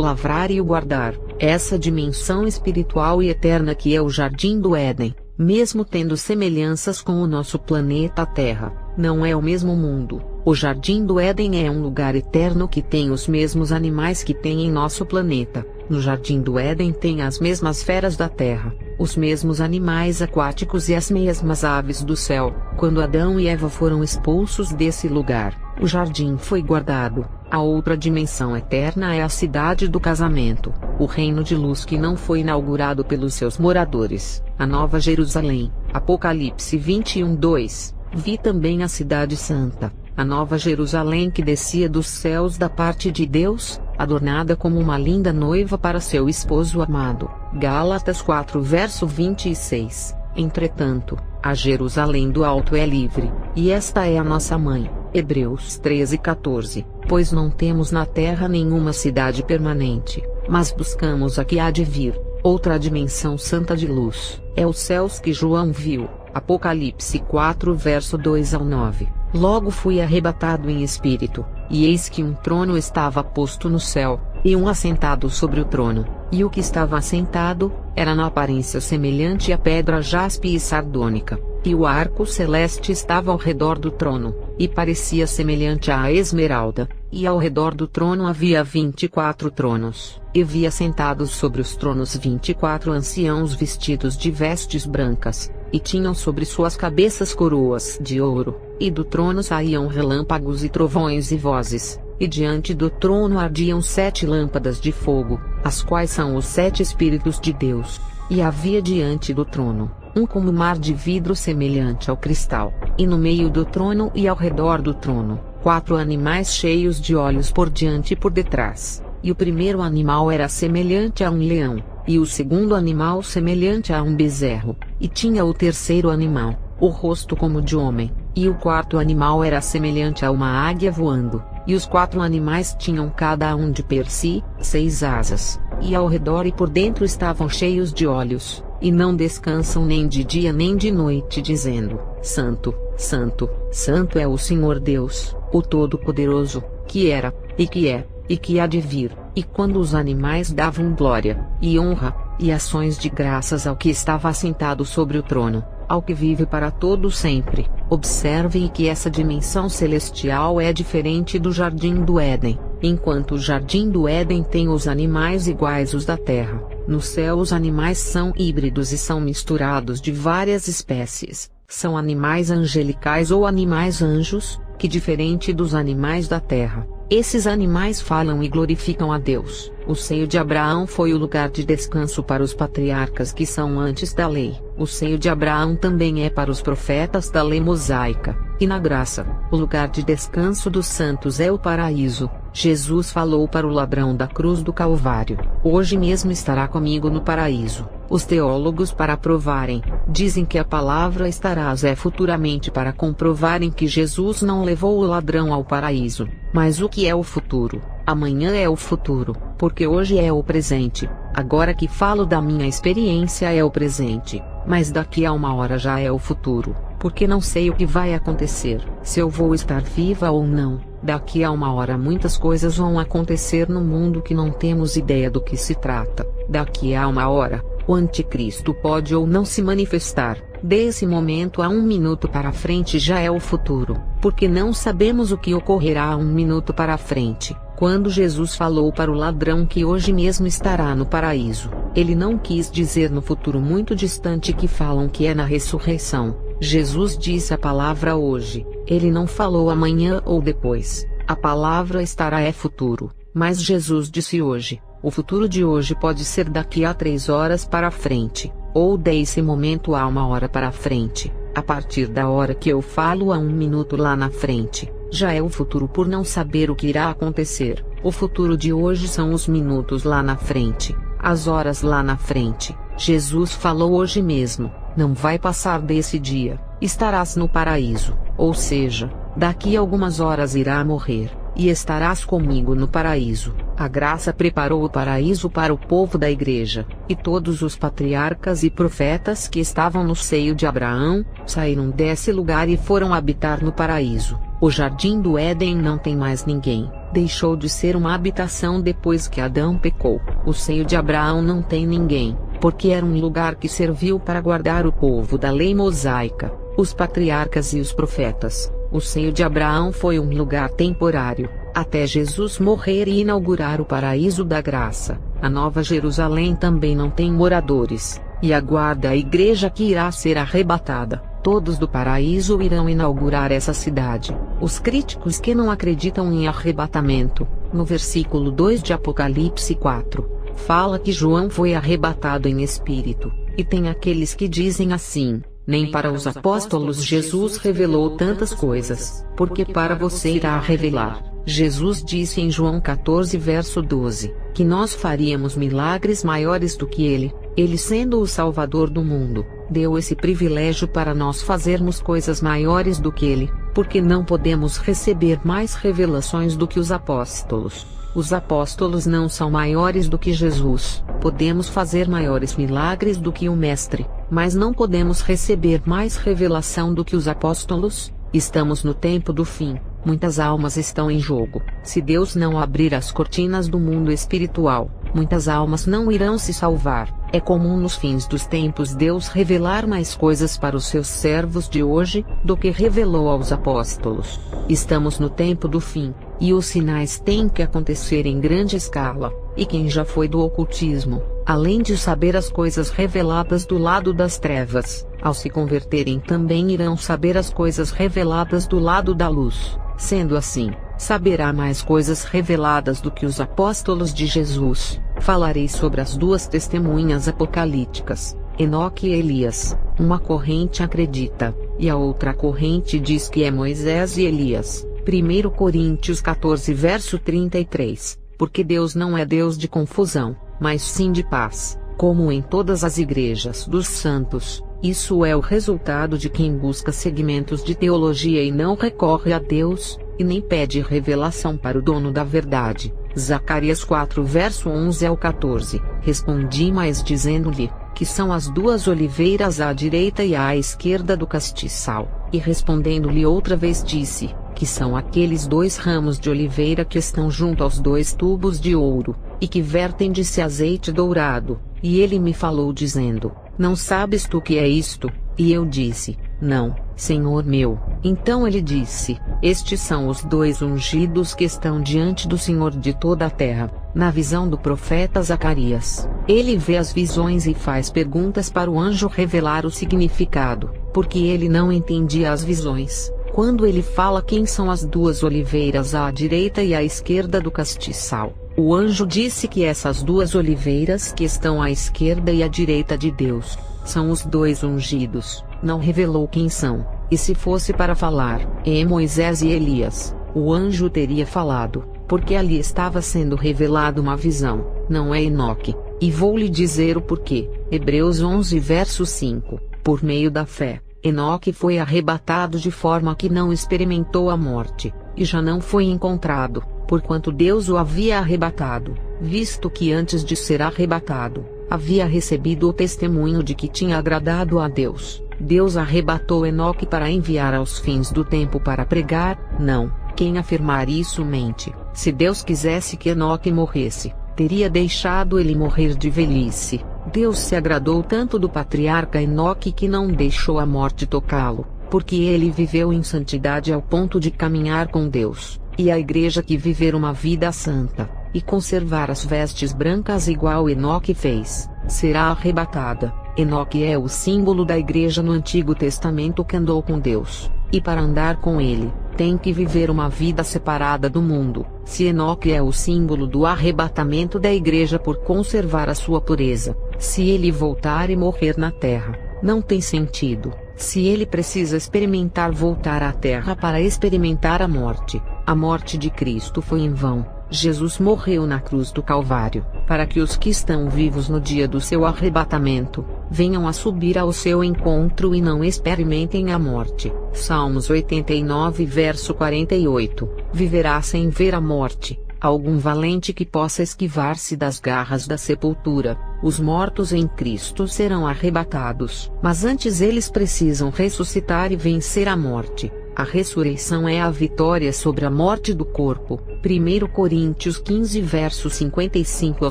lavrar e o guardar. Essa dimensão espiritual e eterna que é o jardim do Éden, mesmo tendo semelhanças com o nosso planeta Terra, não é o mesmo mundo. O jardim do Éden é um lugar eterno que tem os mesmos animais que tem em nosso planeta. No jardim do Éden tem as mesmas feras da terra, os mesmos animais aquáticos e as mesmas aves do céu. Quando Adão e Eva foram expulsos desse lugar, o jardim foi guardado. A outra dimensão eterna é a cidade do casamento, o reino de luz que não foi inaugurado pelos seus moradores, a Nova Jerusalém. Apocalipse 21:2. Vi também a cidade santa, a Nova Jerusalém que descia dos céus da parte de Deus, adornada como uma linda noiva para seu esposo amado. Gálatas 4 verso 26. Entretanto, a Jerusalém do alto é livre, e esta é a nossa mãe. Hebreus 13:14. Pois não temos na terra nenhuma cidade permanente, mas buscamos a que há de vir, outra dimensão santa de luz. É os céus que João viu. Apocalipse 4 verso 2-9. Logo fui arrebatado em espírito, e eis que um trono estava posto no céu, e um assentado sobre o trono, e o que estava assentado, era na aparência semelhante à pedra jaspe e sardônica, e o arco celeste estava ao redor do trono, e parecia semelhante à esmeralda, e ao redor do trono havia 24 tronos, e vi assentados sobre os tronos 24 anciãos vestidos de vestes brancas, e tinham sobre suas cabeças coroas de ouro, e do trono saíam relâmpagos e trovões e vozes, e diante do trono ardiam 7 lâmpadas de fogo, as quais são os 7 Espíritos de Deus, e havia diante do trono, um como mar de vidro semelhante ao cristal, e no meio do trono e ao redor do trono, 4 animais cheios de olhos por diante e por detrás, e o primeiro animal era semelhante a um leão, e o segundo animal semelhante a um bezerro, e tinha o terceiro animal, o rosto como de homem, e o quarto animal era semelhante a uma águia voando, e os 4 animais tinham cada um de per si 6 asas, e ao redor e por dentro estavam cheios de olhos, e não descansam nem de dia nem de noite, dizendo: Santo, Santo, Santo é o Senhor Deus, o Todo-Poderoso, que era, e que é, e que há de vir. E quando os animais davam glória, e honra, e ações de graças ao que estava assentado sobre o trono, ao que vive para todo sempre. Observem que essa dimensão celestial é diferente do jardim do Éden. Enquanto o jardim do Éden tem os animais iguais aos da terra, no céu os animais são híbridos e são misturados de várias espécies. São animais angelicais ou animais anjos, que diferente dos animais da terra. Esses animais falam e glorificam a Deus. O seio de Abraão foi o lugar de descanso para os patriarcas que são antes da lei. O seio de Abraão também é para os profetas da lei mosaica. E na graça, o lugar de descanso dos santos é o paraíso. Jesus falou para o ladrão da cruz do Calvário: hoje mesmo estará comigo no paraíso. Os teólogos, para provarem, dizem que a palavra estarás é futuramente para comprovarem que Jesus não levou o ladrão ao paraíso. Mas o que é o futuro? Amanhã é o futuro, porque hoje é o presente. Agora que falo da minha experiência é o presente, mas daqui a uma hora já é o futuro, porque não sei o que vai acontecer, se eu vou estar viva ou não. Daqui a uma hora muitas coisas vão acontecer no mundo que não temos ideia do que se trata. Daqui a uma hora, o anticristo pode ou não se manifestar. Desse momento a 1 minuto para frente já é o futuro, porque não sabemos o que ocorrerá a 1 minuto para frente. Quando Jesus falou para o ladrão que hoje mesmo estará no paraíso, ele não quis dizer no futuro muito distante que falam que é na ressurreição. Jesus disse a palavra hoje, ele não falou amanhã ou depois. A palavra estará é futuro, mas Jesus disse hoje. O futuro de hoje pode ser daqui a 3 horas para frente, ou desse momento a 1 hora para frente. A partir da hora que eu falo a 1 minuto lá na frente, já é o futuro por não saber o que irá acontecer. O futuro de hoje são os minutos lá na frente, as horas lá na frente. Jesus falou hoje mesmo, não vai passar desse dia, estarás no paraíso, ou seja, daqui a algumas horas irá morrer, e estarás comigo no paraíso. A graça preparou o paraíso para o povo da igreja, e todos os patriarcas e profetas que estavam no seio de Abraão, saíram desse lugar e foram habitar no paraíso. O jardim do Éden não tem mais ninguém, deixou de ser uma habitação depois que Adão pecou. O seio de Abraão não tem ninguém, porque era um lugar que serviu para guardar o povo da lei mosaica, os patriarcas e os profetas. O seio de Abraão foi um lugar temporário, até Jesus morrer e inaugurar o paraíso da graça. A Nova Jerusalém também não tem moradores, e aguarda a igreja que irá ser arrebatada. Todos do paraíso irão inaugurar essa cidade. Os críticos que não acreditam em arrebatamento, no versículo 2 de Apocalipse 4, fala que João foi arrebatado em espírito, e tem aqueles que dizem assim: nem para os apóstolos Jesus revelou tantas coisas, porque para você irá revelar. Jesus disse em João 14 verso 12, que nós faríamos milagres maiores do que ele. Ele, sendo o Salvador do mundo, deu esse privilégio para nós fazermos coisas maiores do que ele, porque não podemos receber mais revelações do que os apóstolos. Os apóstolos não são maiores do que Jesus. Podemos fazer maiores milagres do que o Mestre, mas não podemos receber mais revelação do que os apóstolos. Estamos no tempo do fim. Muitas almas estão em jogo. Se Deus não abrir as cortinas do mundo espiritual, muitas almas não irão se salvar. É comum nos fins dos tempos Deus revelar mais coisas para os seus servos de hoje, do que revelou aos apóstolos. Estamos no tempo do fim, e os sinais têm que acontecer em grande escala, e quem já foi do ocultismo, além de saber as coisas reveladas do lado das trevas, ao se converterem também irão saber as coisas reveladas do lado da luz. Sendo assim, saberá mais coisas reveladas do que os apóstolos de Jesus. Falarei sobre as duas testemunhas apocalípticas, Enoque e Elias. Uma corrente acredita, e a outra corrente diz que é Moisés e Elias. 1 Coríntios 14 verso 33. Porque Deus não é Deus de confusão, mas sim de paz, como em todas as igrejas dos santos. Isso é o resultado de quem busca segmentos de teologia e não recorre a Deus, e nem pede revelação para o dono da verdade. Zacarias 4 verso 11 ao 14. Respondi mais dizendo-lhe, que são as duas oliveiras à direita e à esquerda do castiçal. E respondendo-lhe outra vez disse, que são aqueles dois ramos de oliveira que estão junto aos dois tubos de ouro, e que vertem de si azeite dourado. E ele me falou dizendo, não sabes tu o que é isto? E eu disse, não, Senhor meu. Então ele disse, estes são os dois ungidos que estão diante do Senhor de toda a terra. Na visão do profeta Zacarias, ele vê as visões e faz perguntas para o anjo revelar o significado, porque ele não entendia as visões. Quando ele fala quem são as duas oliveiras à direita e à esquerda do castiçal, o anjo disse que essas duas oliveiras que estão à esquerda e à direita de Deus, são os dois ungidos. Não revelou quem são, e se fosse para falar, Moisés e Elias, o anjo teria falado, porque ali estava sendo revelado uma visão, não é Enoque. E vou lhe dizer o porquê. Hebreus 11 verso 5. Por meio da fé, Enoque foi arrebatado de forma que não experimentou a morte, e já não foi encontrado, porquanto Deus o havia arrebatado, visto que antes de ser arrebatado, havia recebido o testemunho de que tinha agradado a Deus. Deus arrebatou Enoque para enviar aos fins do tempo para pregar. Não, quem afirmar isso mente. Se Deus quisesse que Enoque morresse, teria deixado ele morrer de velhice. Deus se agradou tanto do patriarca Enoque que não deixou a morte tocá-lo, porque ele viveu em santidade ao ponto de caminhar com Deus. E a igreja que viver uma vida santa, e conservar as vestes brancas igual Enoque fez, será arrebatada. Enoque é o símbolo da igreja no Antigo Testamento que andou com Deus, e para andar com ele, tem que viver uma vida separada do mundo. Se Enoque é o símbolo do arrebatamento da igreja por conservar a sua pureza, se ele voltar e morrer na terra, não tem sentido. Se ele precisa experimentar voltar à terra para experimentar a morte de Cristo foi em vão. Jesus morreu na cruz do Calvário, para que os que estão vivos no dia do seu arrebatamento, venham a subir ao seu encontro e não experimentem a morte. Salmos 89 verso 48. Viverá sem ver a morte, algum valente que possa esquivar-se das garras da sepultura. Os mortos em Cristo serão arrebatados, mas antes eles precisam ressuscitar e vencer a morte. A ressurreição é a vitória sobre a morte do corpo. 1 Coríntios 15 versos 55 ao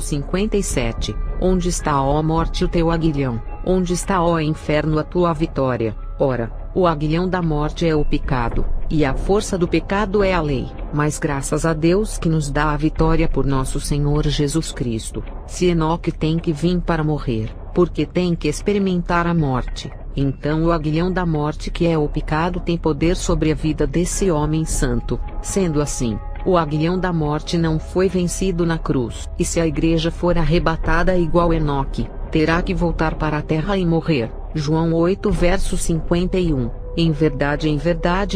57. Onde está, ó morte, o teu aguilhão? Onde está, ó inferno, a tua vitória? Ora, o aguilhão da morte é o pecado, e a força do pecado é a lei. Mas graças a Deus que nos dá a vitória por nosso Senhor Jesus Cristo. Se Enoque tem que vir para morrer, porque tem que experimentar a morte, então o aguilhão da morte, que é o pecado, tem poder sobre a vida desse homem santo. Sendo assim, o aguilhão da morte não foi vencido na cruz. E se a igreja for arrebatada igual Enoque, terá que voltar para a terra e morrer. João 8 verso 51. Em verdade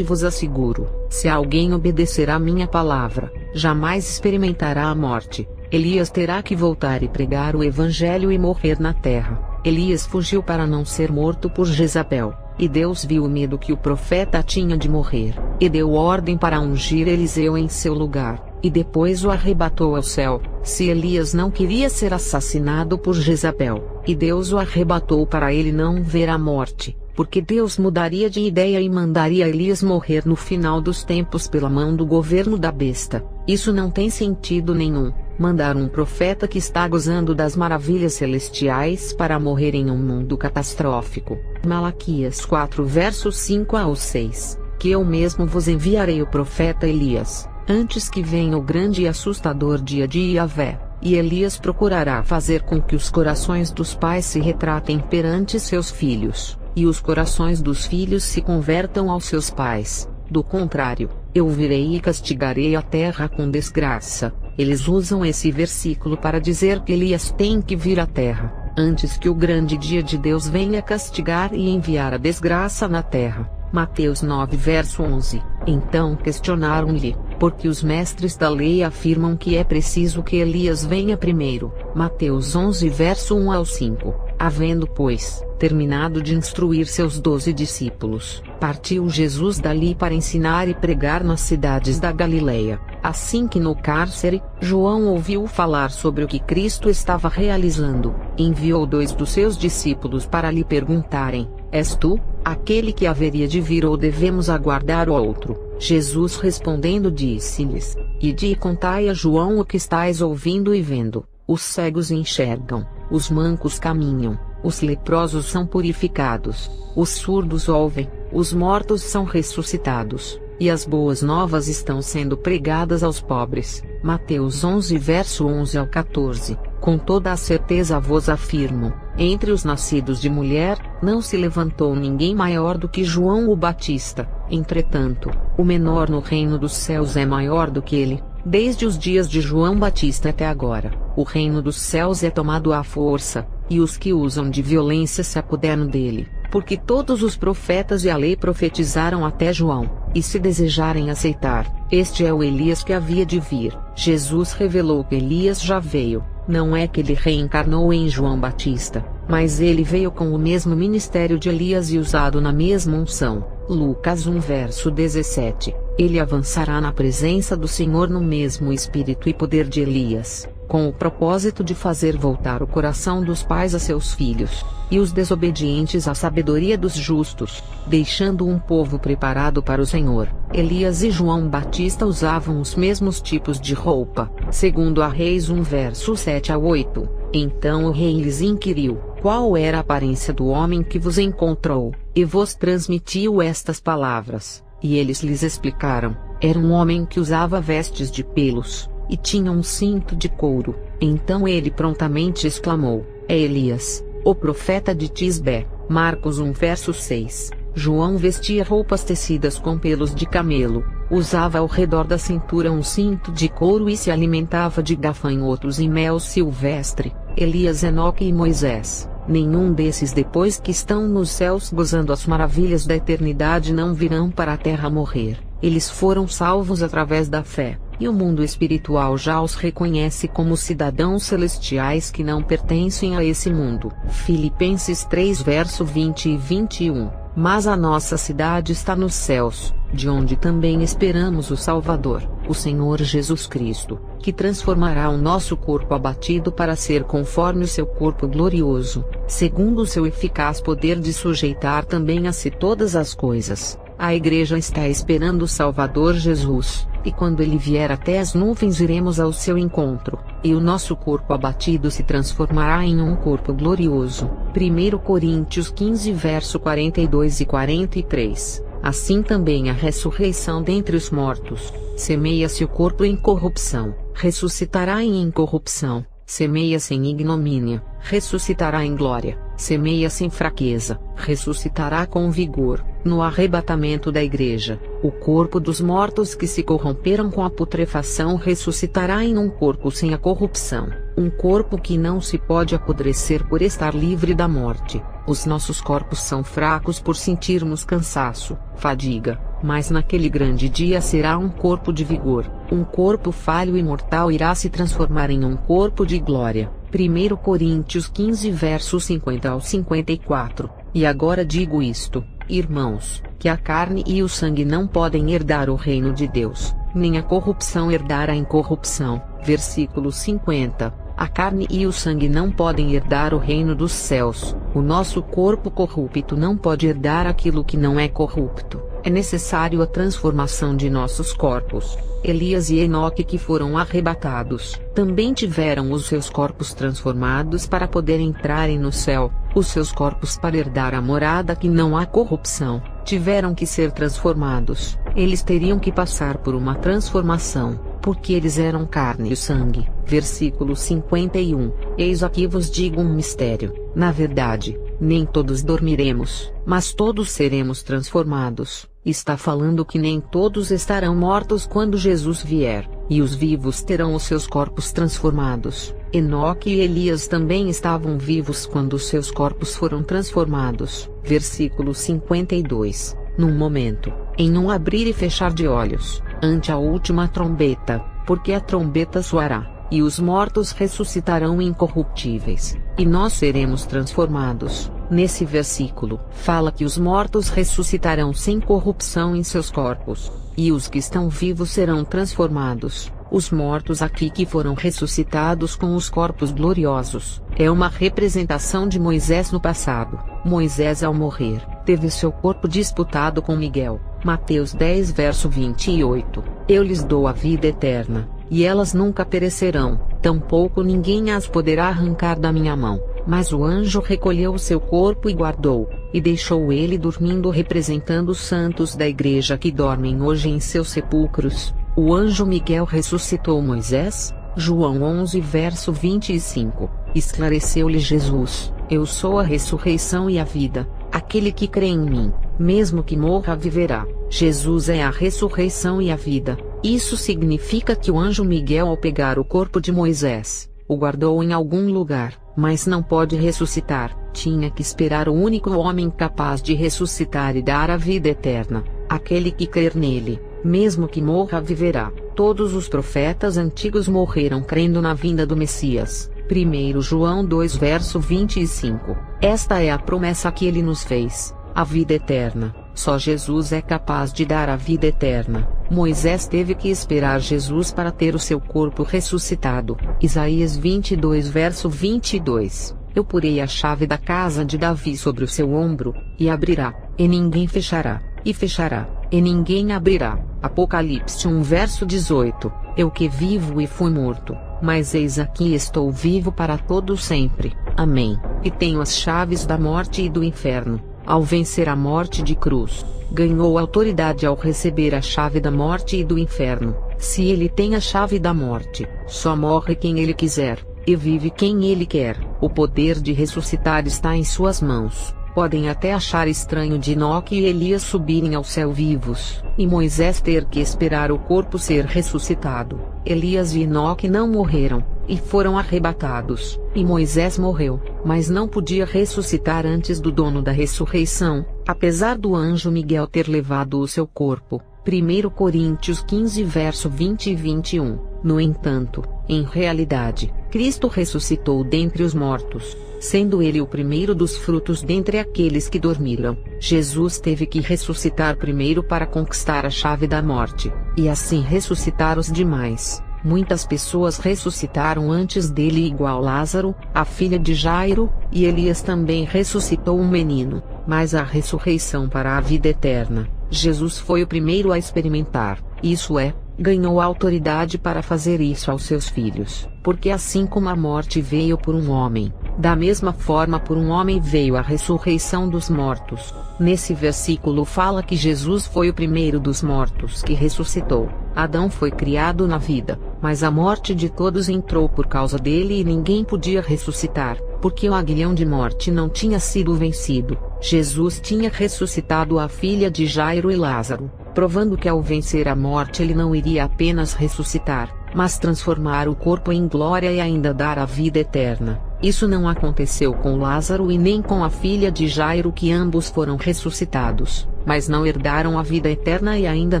vos asseguro, se alguém obedecer à minha palavra, jamais experimentará a morte. Elias terá que voltar e pregar o evangelho e morrer na terra. Elias fugiu para não ser morto por Jezabel, e Deus viu o medo que o profeta tinha de morrer, e deu ordem para ungir Eliseu em seu lugar, e depois o arrebatou ao céu. Se Elias não queria ser assassinado por Jezabel, e Deus o arrebatou para ele não ver a morte, porque Deus mudaria de ideia e mandaria Elias morrer no final dos tempos pela mão do governo da besta. Isso não tem sentido nenhum. Mandar um profeta que está gozando das maravilhas celestiais para morrer em um mundo catastrófico. Malaquias 4 versos 5 ao 6. Que eu mesmo vos enviarei o profeta Elias, antes que venha o grande e assustador dia de Yahvé. E Elias procurará fazer com que os corações dos pais se retratem perante seus filhos, e os corações dos filhos se convertam aos seus pais. Do contrário, eu virei e castigarei a terra com desgraça. Eles usam esse versículo para dizer que Elias tem que vir à terra, antes que o grande dia de Deus venha castigar e enviar a desgraça na terra. Mateus 9 verso 11. Então questionaram-lhe, porque os mestres da lei afirmam que é preciso que Elias venha primeiro. Mateus 11 verso 1 ao 5. Havendo, pois, terminado de instruir seus 12 discípulos, partiu Jesus dali para ensinar e pregar nas cidades da Galileia. Assim que no cárcere, João ouviu falar sobre o que Cristo estava realizando, enviou 2 dos seus discípulos para lhe perguntarem: És tu aquele que haveria de vir, ou devemos aguardar outro? Jesus respondendo disse-lhes: Ide e contai a João o que estáis ouvindo e vendo. Os cegos enxergam, os mancos caminham, os leprosos são purificados, os surdos ouvem, os mortos são ressuscitados, e as boas novas estão sendo pregadas aos pobres. Mateus 11 verso 11 ao 14. Com toda a certeza vos afirmo, entre os nascidos de mulher, não se levantou ninguém maior do que João o Batista. Entretanto, o menor no reino dos céus é maior do que ele. Desde os dias de João Batista até agora, o reino dos céus é tomado à força, e os que usam de violência se apoderam dele, porque todos os profetas e a lei profetizaram até João, e se desejarem aceitar, este é o Elias que havia de vir. Jesus revelou que Elias já veio, não é que ele reencarnou em João Batista, mas ele veio com o mesmo ministério de Elias e usado na mesma unção. Lucas 1 verso 17. Ele avançará na presença do Senhor no mesmo espírito e poder de Elias, com o propósito de fazer voltar o coração dos pais a seus filhos, e os desobedientes à sabedoria dos justos, deixando um povo preparado para o Senhor. Elias e João Batista usavam os mesmos tipos de roupa, segundo a Reis 1 verso 7 a 8. Então o rei lhes inquiriu: qual era a aparência do homem que vos encontrou, e vos transmitiu estas palavras? E eles lhes explicaram: era um homem que usava vestes de pelos, e tinha um cinto de couro. Então ele prontamente exclamou: é Elias, o profeta de Tisbé. Marcos 1 verso 6. João vestia roupas tecidas com pelos de camelo, usava ao redor da cintura um cinto de couro e se alimentava de gafanhotos e mel silvestre. Elias, Enoque e Moisés, nenhum desses, depois que estão nos céus gozando as maravilhas da eternidade, não virão para a terra morrer. Eles foram salvos através da fé, e o mundo espiritual já os reconhece como cidadãos celestiais que não pertencem a esse mundo. Filipenses 3 verso 20 e 21. Mas a nossa cidade está nos céus, de onde também esperamos o Salvador, o Senhor Jesus Cristo, que transformará o nosso corpo abatido para ser conforme o seu corpo glorioso, segundo o seu eficaz poder de sujeitar também a si todas as coisas. A igreja está esperando o Salvador Jesus, e quando ele vier até as nuvens iremos ao seu encontro, e o nosso corpo abatido se transformará em um corpo glorioso. 1 Coríntios 15 verso 42 e 43. Assim também a ressurreição dentre os mortos. Semeia-se o corpo em corrupção, ressuscitará em incorrupção. Semeia-se em ignomínia, ressuscitará em glória. Semeia-se em fraqueza, ressuscitará com vigor. No arrebatamento da igreja, o corpo dos mortos que se corromperam com a putrefação ressuscitará em um corpo sem a corrupção, um corpo que não se pode apodrecer por estar livre da morte. Os nossos corpos são fracos por sentirmos cansaço, fadiga, mas naquele grande dia será um corpo de vigor. Um corpo falho e mortal irá se transformar em um corpo de glória. 1 Coríntios 15 versos 50 ao 54. E agora digo isto, irmãos, que a carne e o sangue não podem herdar o reino de Deus, nem a corrupção herdar a incorrupção. Versículo 50. A carne e o sangue não podem herdar o reino dos céus. O nosso corpo corrupto não pode herdar aquilo que não é corrupto. É necessário a transformação de nossos corpos. Elias e Enoque, que foram arrebatados, também tiveram os seus corpos transformados para poder entrarem no céu. Os seus corpos para herdar a morada que não há corrupção, tiveram que ser transformados. Eles teriam que passar por uma transformação, porque eles eram carne e sangue. Versículo 51. Eis aqui vos digo um mistério. Na verdade, nem todos dormiremos, mas todos seremos transformados. Está falando que nem todos estarão mortos quando Jesus vier, e os vivos terão os seus corpos transformados. Enoque e Elias também estavam vivos quando os seus corpos foram transformados. Versículo 52. Num momento, em um abrir e fechar de olhos, ante a última trombeta, porque a trombeta soará, e os mortos ressuscitarão incorruptíveis, e nós seremos transformados. Nesse versículo, fala que os mortos ressuscitarão sem corrupção em seus corpos, e os que estão vivos serão transformados. Os mortos aqui que foram ressuscitados com os corpos gloriosos, é uma representação de Moisés no passado. Moisés, ao morrer, teve seu corpo disputado com Miguel. Mateus 10 verso 28. Eu lhes dou a vida eterna, e elas nunca perecerão, tampouco ninguém as poderá arrancar da minha mão. Mas o anjo recolheu o seu corpo e guardou, e deixou ele dormindo, representando os santos da igreja que dormem hoje em seus sepulcros. O anjo Miguel ressuscitou Moisés. João 11 verso 25. Esclareceu-lhe Jesus: Eu sou a ressurreição e a vida. Aquele que crê em mim, mesmo que morra, viverá. Jesus é a ressurreição e a vida. Isso significa que o anjo Miguel, ao pegar o corpo de Moisés, o guardou em algum lugar, mas não pode ressuscitar. Tinha que esperar o único homem capaz de ressuscitar e dar a vida eterna. Aquele que crer nele, mesmo que morra, viverá. Todos os profetas antigos morreram crendo na vinda do Messias. 1 João 2 verso 25. Esta é a promessa que ele nos fez, a vida eterna. Só Jesus é capaz de dar a vida eterna. Moisés teve que esperar Jesus para ter o seu corpo ressuscitado. Isaías 22 verso 22. Eu porei a chave da casa de Davi sobre o seu ombro, e abrirá, e ninguém fechará, e fechará, e ninguém abrirá. Apocalipse 1 verso 18. Eu que vivo e fui morto, mas eis aqui estou vivo para todo sempre. Amém. E tenho as chaves da morte e do inferno. Ao vencer a morte de cruz, ganhou autoridade ao receber a chave da morte e do inferno. Se ele tem a chave da morte, só morre quem ele quiser, e vive quem ele quer. O poder de ressuscitar está em suas mãos. Podem até achar estranho de Enoque e Elias subirem ao céu vivos, e Moisés ter que esperar o corpo ser ressuscitado. Elias e Enoque não morreram, e foram arrebatados, e Moisés morreu, mas não podia ressuscitar antes do dono da ressurreição, apesar do anjo Miguel ter levado o seu corpo. 1 Coríntios 15 verso 20 e 21. No entanto, em realidade, Cristo ressuscitou dentre os mortos, sendo ele o primeiro dos frutos dentre aqueles que dormiram. Jesus teve que ressuscitar primeiro para conquistar a chave da morte, e assim ressuscitar os demais. Muitas pessoas ressuscitaram antes dele, igual Lázaro, a filha de Jairo, e Elias também ressuscitou um menino, mas a ressurreição para a vida eterna, Jesus foi o primeiro a experimentar, isso é, ganhou autoridade para fazer isso aos seus filhos, porque assim como a morte veio por um homem, da mesma forma por um homem veio a ressurreição dos mortos. Nesse versículo fala que Jesus foi o primeiro dos mortos que ressuscitou. Adão foi criado na vida, mas a morte de todos entrou por causa dele e ninguém podia ressuscitar, porque o aguilhão de morte não tinha sido vencido. Jesus tinha ressuscitado a filha de Jairo e Lázaro, provando que ao vencer a morte ele não iria apenas ressuscitar, mas transformar o corpo em glória e ainda dar a vida eterna. Isso não aconteceu com Lázaro e nem com a filha de Jairo, que ambos foram ressuscitados, mas não herdaram a vida eterna e ainda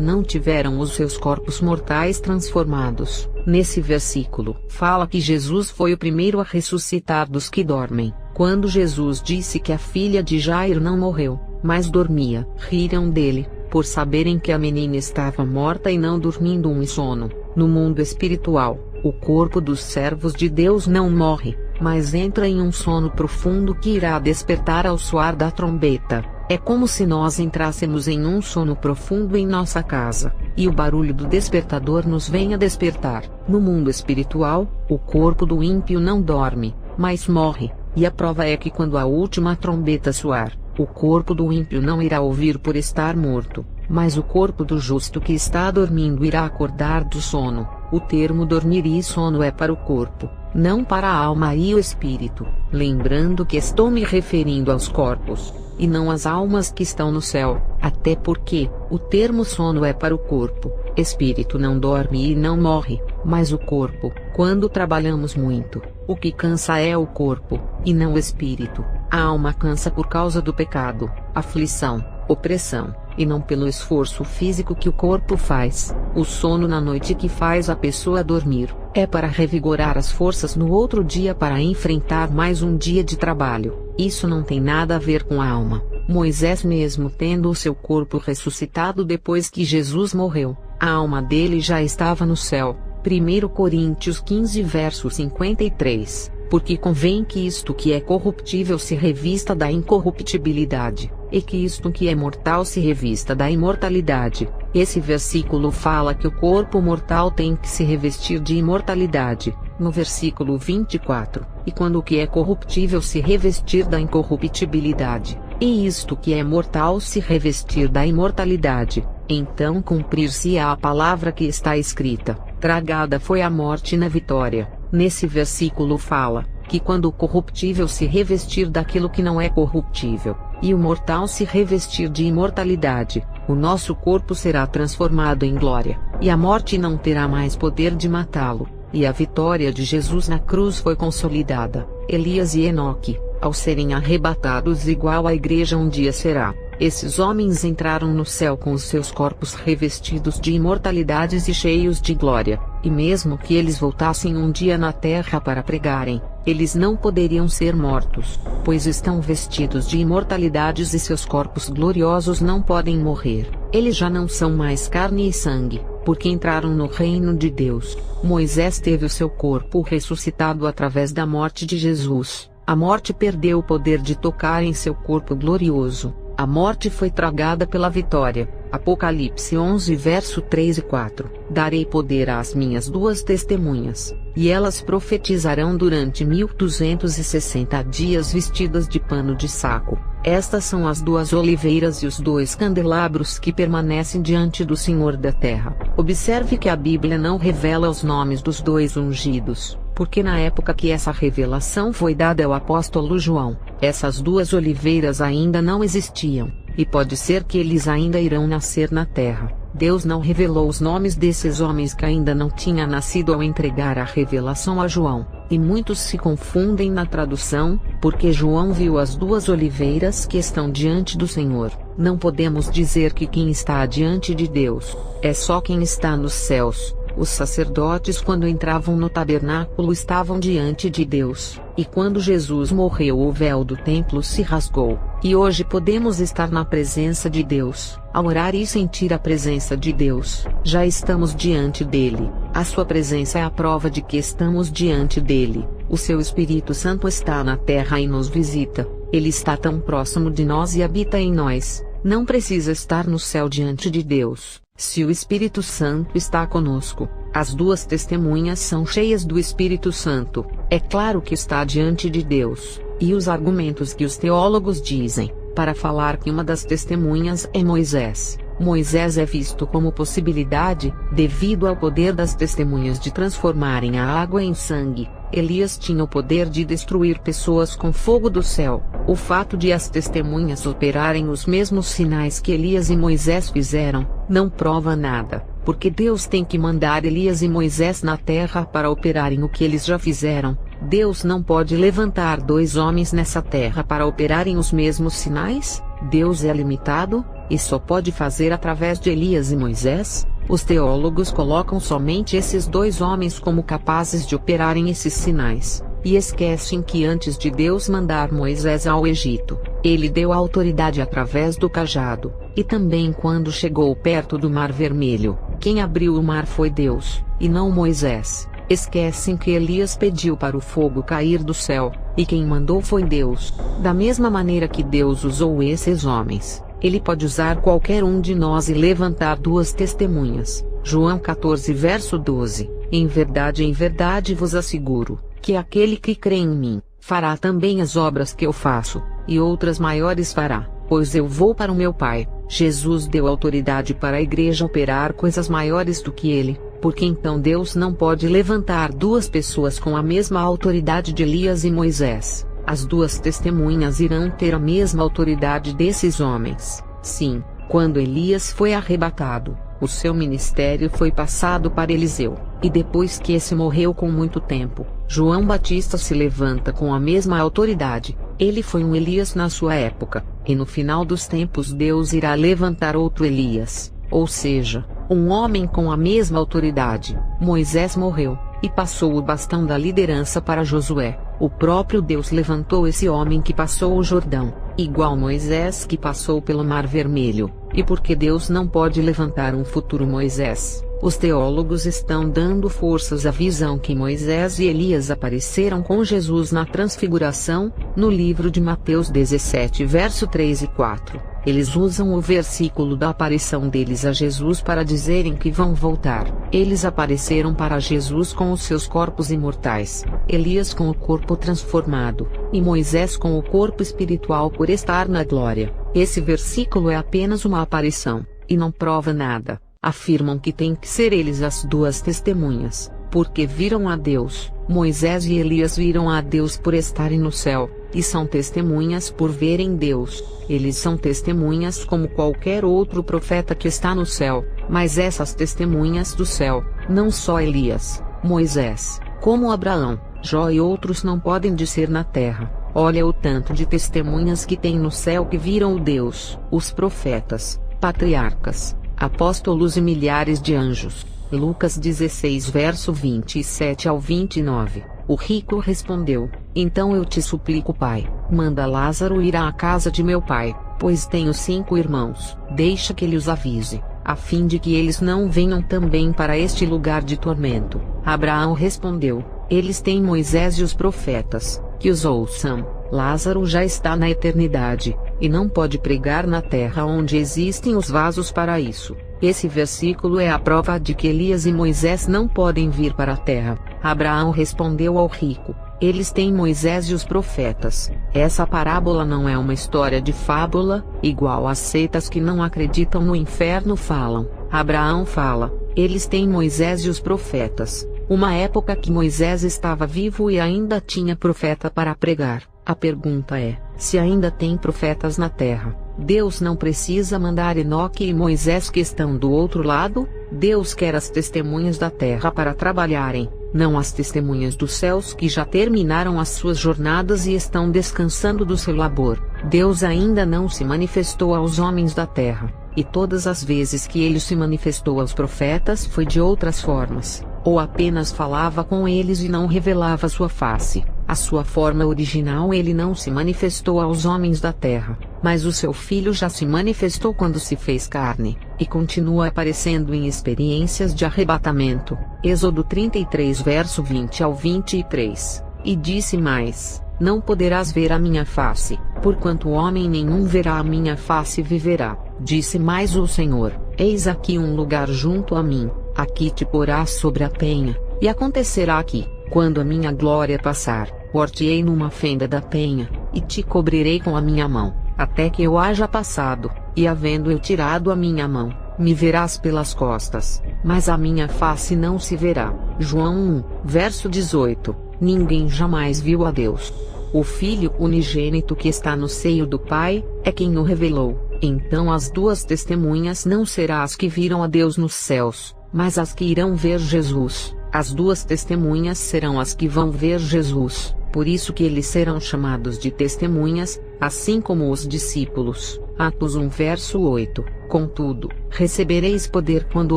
não tiveram os seus corpos mortais transformados. Nesse versículo, fala que Jesus foi o primeiro a ressuscitar dos que dormem. Quando Jesus disse que a filha de Jairo não morreu, mas dormia, riram dele, por saberem que a menina estava morta e não dormindo um sono. No mundo espiritual, o corpo dos servos de Deus não morre, mas entra em um sono profundo que irá despertar ao soar da trombeta. É como se nós entrássemos em um sono profundo em nossa casa, e o barulho do despertador nos venha despertar. No mundo espiritual, o corpo do ímpio não dorme, mas morre, e a prova é que quando a última trombeta soar, o corpo do ímpio não irá ouvir por estar morto, mas o corpo do justo que está dormindo irá acordar do sono. O termo dormir e sono é para o corpo, não para a alma e o espírito, lembrando que estou me referindo aos corpos, e não às almas que estão no céu, até porque o termo sono é para o corpo. Espírito não dorme e não morre, mas o corpo. Quando trabalhamos muito, o que cansa é o corpo, e não o espírito. A alma cansa por causa do pecado, aflição, opressão, e não pelo esforço físico que o corpo faz. O sono na noite que faz a pessoa dormir, é para revigorar as forças no outro dia para enfrentar mais um dia de trabalho. Isso não tem nada a ver com a alma. Moisés, mesmo tendo o seu corpo ressuscitado depois que Jesus morreu, a alma dele já estava no céu. 1 Coríntios 15 verso 53. Porque convém que isto que é corruptível se revista da incorruptibilidade, e que isto que é mortal se revista da imortalidade. Esse versículo fala que o corpo mortal tem que se revestir de imortalidade, no versículo 24, e quando o que é corruptível se revestir da incorruptibilidade, e isto que é mortal se revestir da imortalidade, então cumprir-se-á a palavra que está escrita: tragada foi a morte na vitória. Nesse versículo fala que quando o corruptível se revestir daquilo que não é corruptível, e o mortal se revestir de imortalidade, o nosso corpo será transformado em glória, e a morte não terá mais poder de matá-lo, e a vitória de Jesus na cruz foi consolidada. Elias e Enoque, ao serem arrebatados igual a igreja um dia será, esses homens entraram no céu com os seus corpos revestidos de imortalidades e cheios de glória, e mesmo que eles voltassem um dia na terra para pregarem, eles não poderiam ser mortos, pois estão vestidos de imortalidades e seus corpos gloriosos não podem morrer. Eles já não são mais carne e sangue, porque entraram no reino de Deus. Moisés teve o seu corpo ressuscitado através da morte de Jesus. A morte perdeu o poder de tocar em seu corpo glorioso. A morte foi tragada pela vitória. Apocalipse 11 verso 3 e 4. Darei poder às minhas duas testemunhas, e elas profetizarão durante 1260 dias vestidas de pano de saco. Estas são as duas oliveiras e os dois candelabros que permanecem diante do Senhor da terra. Observe que a Bíblia não revela os nomes dos dois ungidos, porque na época que essa revelação foi dada ao apóstolo João, essas duas oliveiras ainda não existiam, e pode ser que eles ainda irão nascer na terra. Deus não revelou os nomes desses homens que ainda não tinham nascido ao entregar a revelação a João, e muitos se confundem na tradução, porque João viu as duas oliveiras que estão diante do Senhor. Não podemos dizer que quem está diante de Deus é só quem está nos céus. Os sacerdotes, quando entravam no tabernáculo, estavam diante de Deus, e quando Jesus morreu, o véu do templo se rasgou, e hoje podemos estar na presença de Deus, a orar e sentir a presença de Deus. Já estamos diante dele. A sua presença é a prova de que estamos diante dele. O seu Espírito Santo está na terra e nos visita. Ele está tão próximo de nós e habita em nós. não precisa estar no céu diante de Deus, se o Espírito Santo está conosco. As duas testemunhas são cheias do Espírito Santo, é claro que está diante de Deus, e os argumentos que os teólogos dizem, para falar que uma das testemunhas é Moisés. Moisés é visto como possibilidade, devido ao poder das testemunhas de transformarem a água em sangue. Elias tinha o poder de destruir pessoas com fogo do céu. O fato de as testemunhas operarem os mesmos sinais que Elias e Moisés fizeram, não prova nada, porque Deus tem que mandar Elias e Moisés na terra para operarem o que eles já fizeram. Deus não pode levantar dois homens nessa terra para operarem os mesmos sinais? Deus é limitado, e só pode fazer através de Elias e Moisés? Os teólogos colocam somente esses dois homens como capazes de operarem esses sinais, e esquecem que antes de Deus mandar Moisés ao Egito, ele deu a autoridade através do cajado, e também quando chegou perto do Mar Vermelho, quem abriu o mar foi Deus, e não Moisés. Esquecem que Elias pediu para o fogo cair do céu, e quem mandou foi Deus. Da mesma maneira que Deus usou esses homens, Ele pode usar qualquer um de nós e levantar duas testemunhas. João 14 verso 12. Em verdade vos asseguro, que aquele que crê em mim, fará também as obras que eu faço, e outras maiores fará, pois eu vou para o meu Pai. Jesus deu autoridade para a igreja operar coisas maiores do que ele, porque então Deus não pode levantar duas pessoas com a mesma autoridade de Elias e Moisés. As duas testemunhas irão ter a mesma autoridade desses homens. Sim, quando Elias foi arrebatado, o seu ministério foi passado para Eliseu, e depois que esse morreu com muito tempo, João Batista se levanta com a mesma autoridade. Ele foi um Elias na sua época, e no final dos tempos Deus irá levantar outro Elias, ou seja, um homem com a mesma autoridade. Moisés morreu, e passou o bastão da liderança para Josué. O próprio Deus levantou esse homem que passou o Jordão, igual Moisés que passou pelo Mar Vermelho. E porque Deus não pode levantar um futuro Moisés, os teólogos estão dando forças à visão que Moisés e Elias apareceram com Jesus na transfiguração, no livro de Mateus 17 verso 3 e 4. Eles usam o versículo da aparição deles a Jesus para dizerem que vão voltar. Eles apareceram para Jesus com os seus corpos imortais, Elias com o corpo transformado, e Moisés com o corpo espiritual por estar na glória. Esse versículo é apenas uma aparição, e não prova nada. Afirmam que tem que ser eles as duas testemunhas, porque viram a Deus. Moisés e Elias viram a Deus por estarem no céu, e são testemunhas por verem Deus. Eles são testemunhas como qualquer outro profeta que está no céu, mas essas testemunhas do céu, não só Elias, Moisés, como Abraão, Jó e outros não podem dizer na terra. Olha o tanto de testemunhas que tem no céu que viram o Deus, os profetas, patriarcas, apóstolos e milhares de anjos. Lucas 16 verso 27 ao 29. O rico respondeu: então eu te suplico, pai, manda Lázaro ir à casa de meu pai, pois tenho 5 irmãos. Deixa que ele os avise, a fim de que eles não venham também para este lugar de tormento. Abraão respondeu: eles têm Moisés e os profetas, que os ouçam. Lázaro já está na eternidade, e não pode pregar na terra onde existem os vasos para isso. Esse versículo é a prova de que Elias e Moisés não podem vir para a terra. Abraão respondeu ao rico: eles têm Moisés e os profetas. Essa parábola não é uma história de fábula, igual as seitas que não acreditam no inferno falam. Abraão fala: eles têm Moisés e os profetas. Uma época que Moisés estava vivo e ainda tinha profeta para pregar. A pergunta é, se ainda tem profetas na terra, Deus não precisa mandar Enoque e Moisés que estão do outro lado? Deus quer as testemunhas da terra para trabalharem, não as testemunhas dos céus que já terminaram as suas jornadas e estão descansando do seu labor. Deus ainda não se manifestou aos homens da terra, e todas as vezes que ele se manifestou aos profetas foi de outras formas, ou apenas falava com eles e não revelava sua face. A sua forma original ele não se manifestou aos homens da terra, mas o seu Filho já se manifestou quando se fez carne, e continua aparecendo em experiências de arrebatamento. Êxodo 33 verso 20 ao 23. E disse mais: não poderás ver a minha face, porquanto homem nenhum verá a minha face e viverá. Disse mais o Senhor: Eis aqui um lugar junto a mim, aqui te porás sobre a penha, e acontecerá que, quando a minha glória passar, pôr-te-ei numa fenda da penha, e te cobrirei com a minha mão, até que eu haja passado, e havendo eu tirado a minha mão, me verás pelas costas, mas a minha face não se verá. João 1, verso 18. Ninguém jamais viu a Deus. O Filho unigênito que está no seio do Pai, é quem o revelou. Então as duas testemunhas não serão as que viram a Deus nos céus, mas as que irão ver Jesus. As duas testemunhas serão as que vão ver Jesus, por isso que eles serão chamados de testemunhas, assim como os discípulos. Atos 1 verso 8. Contudo, recebereis poder quando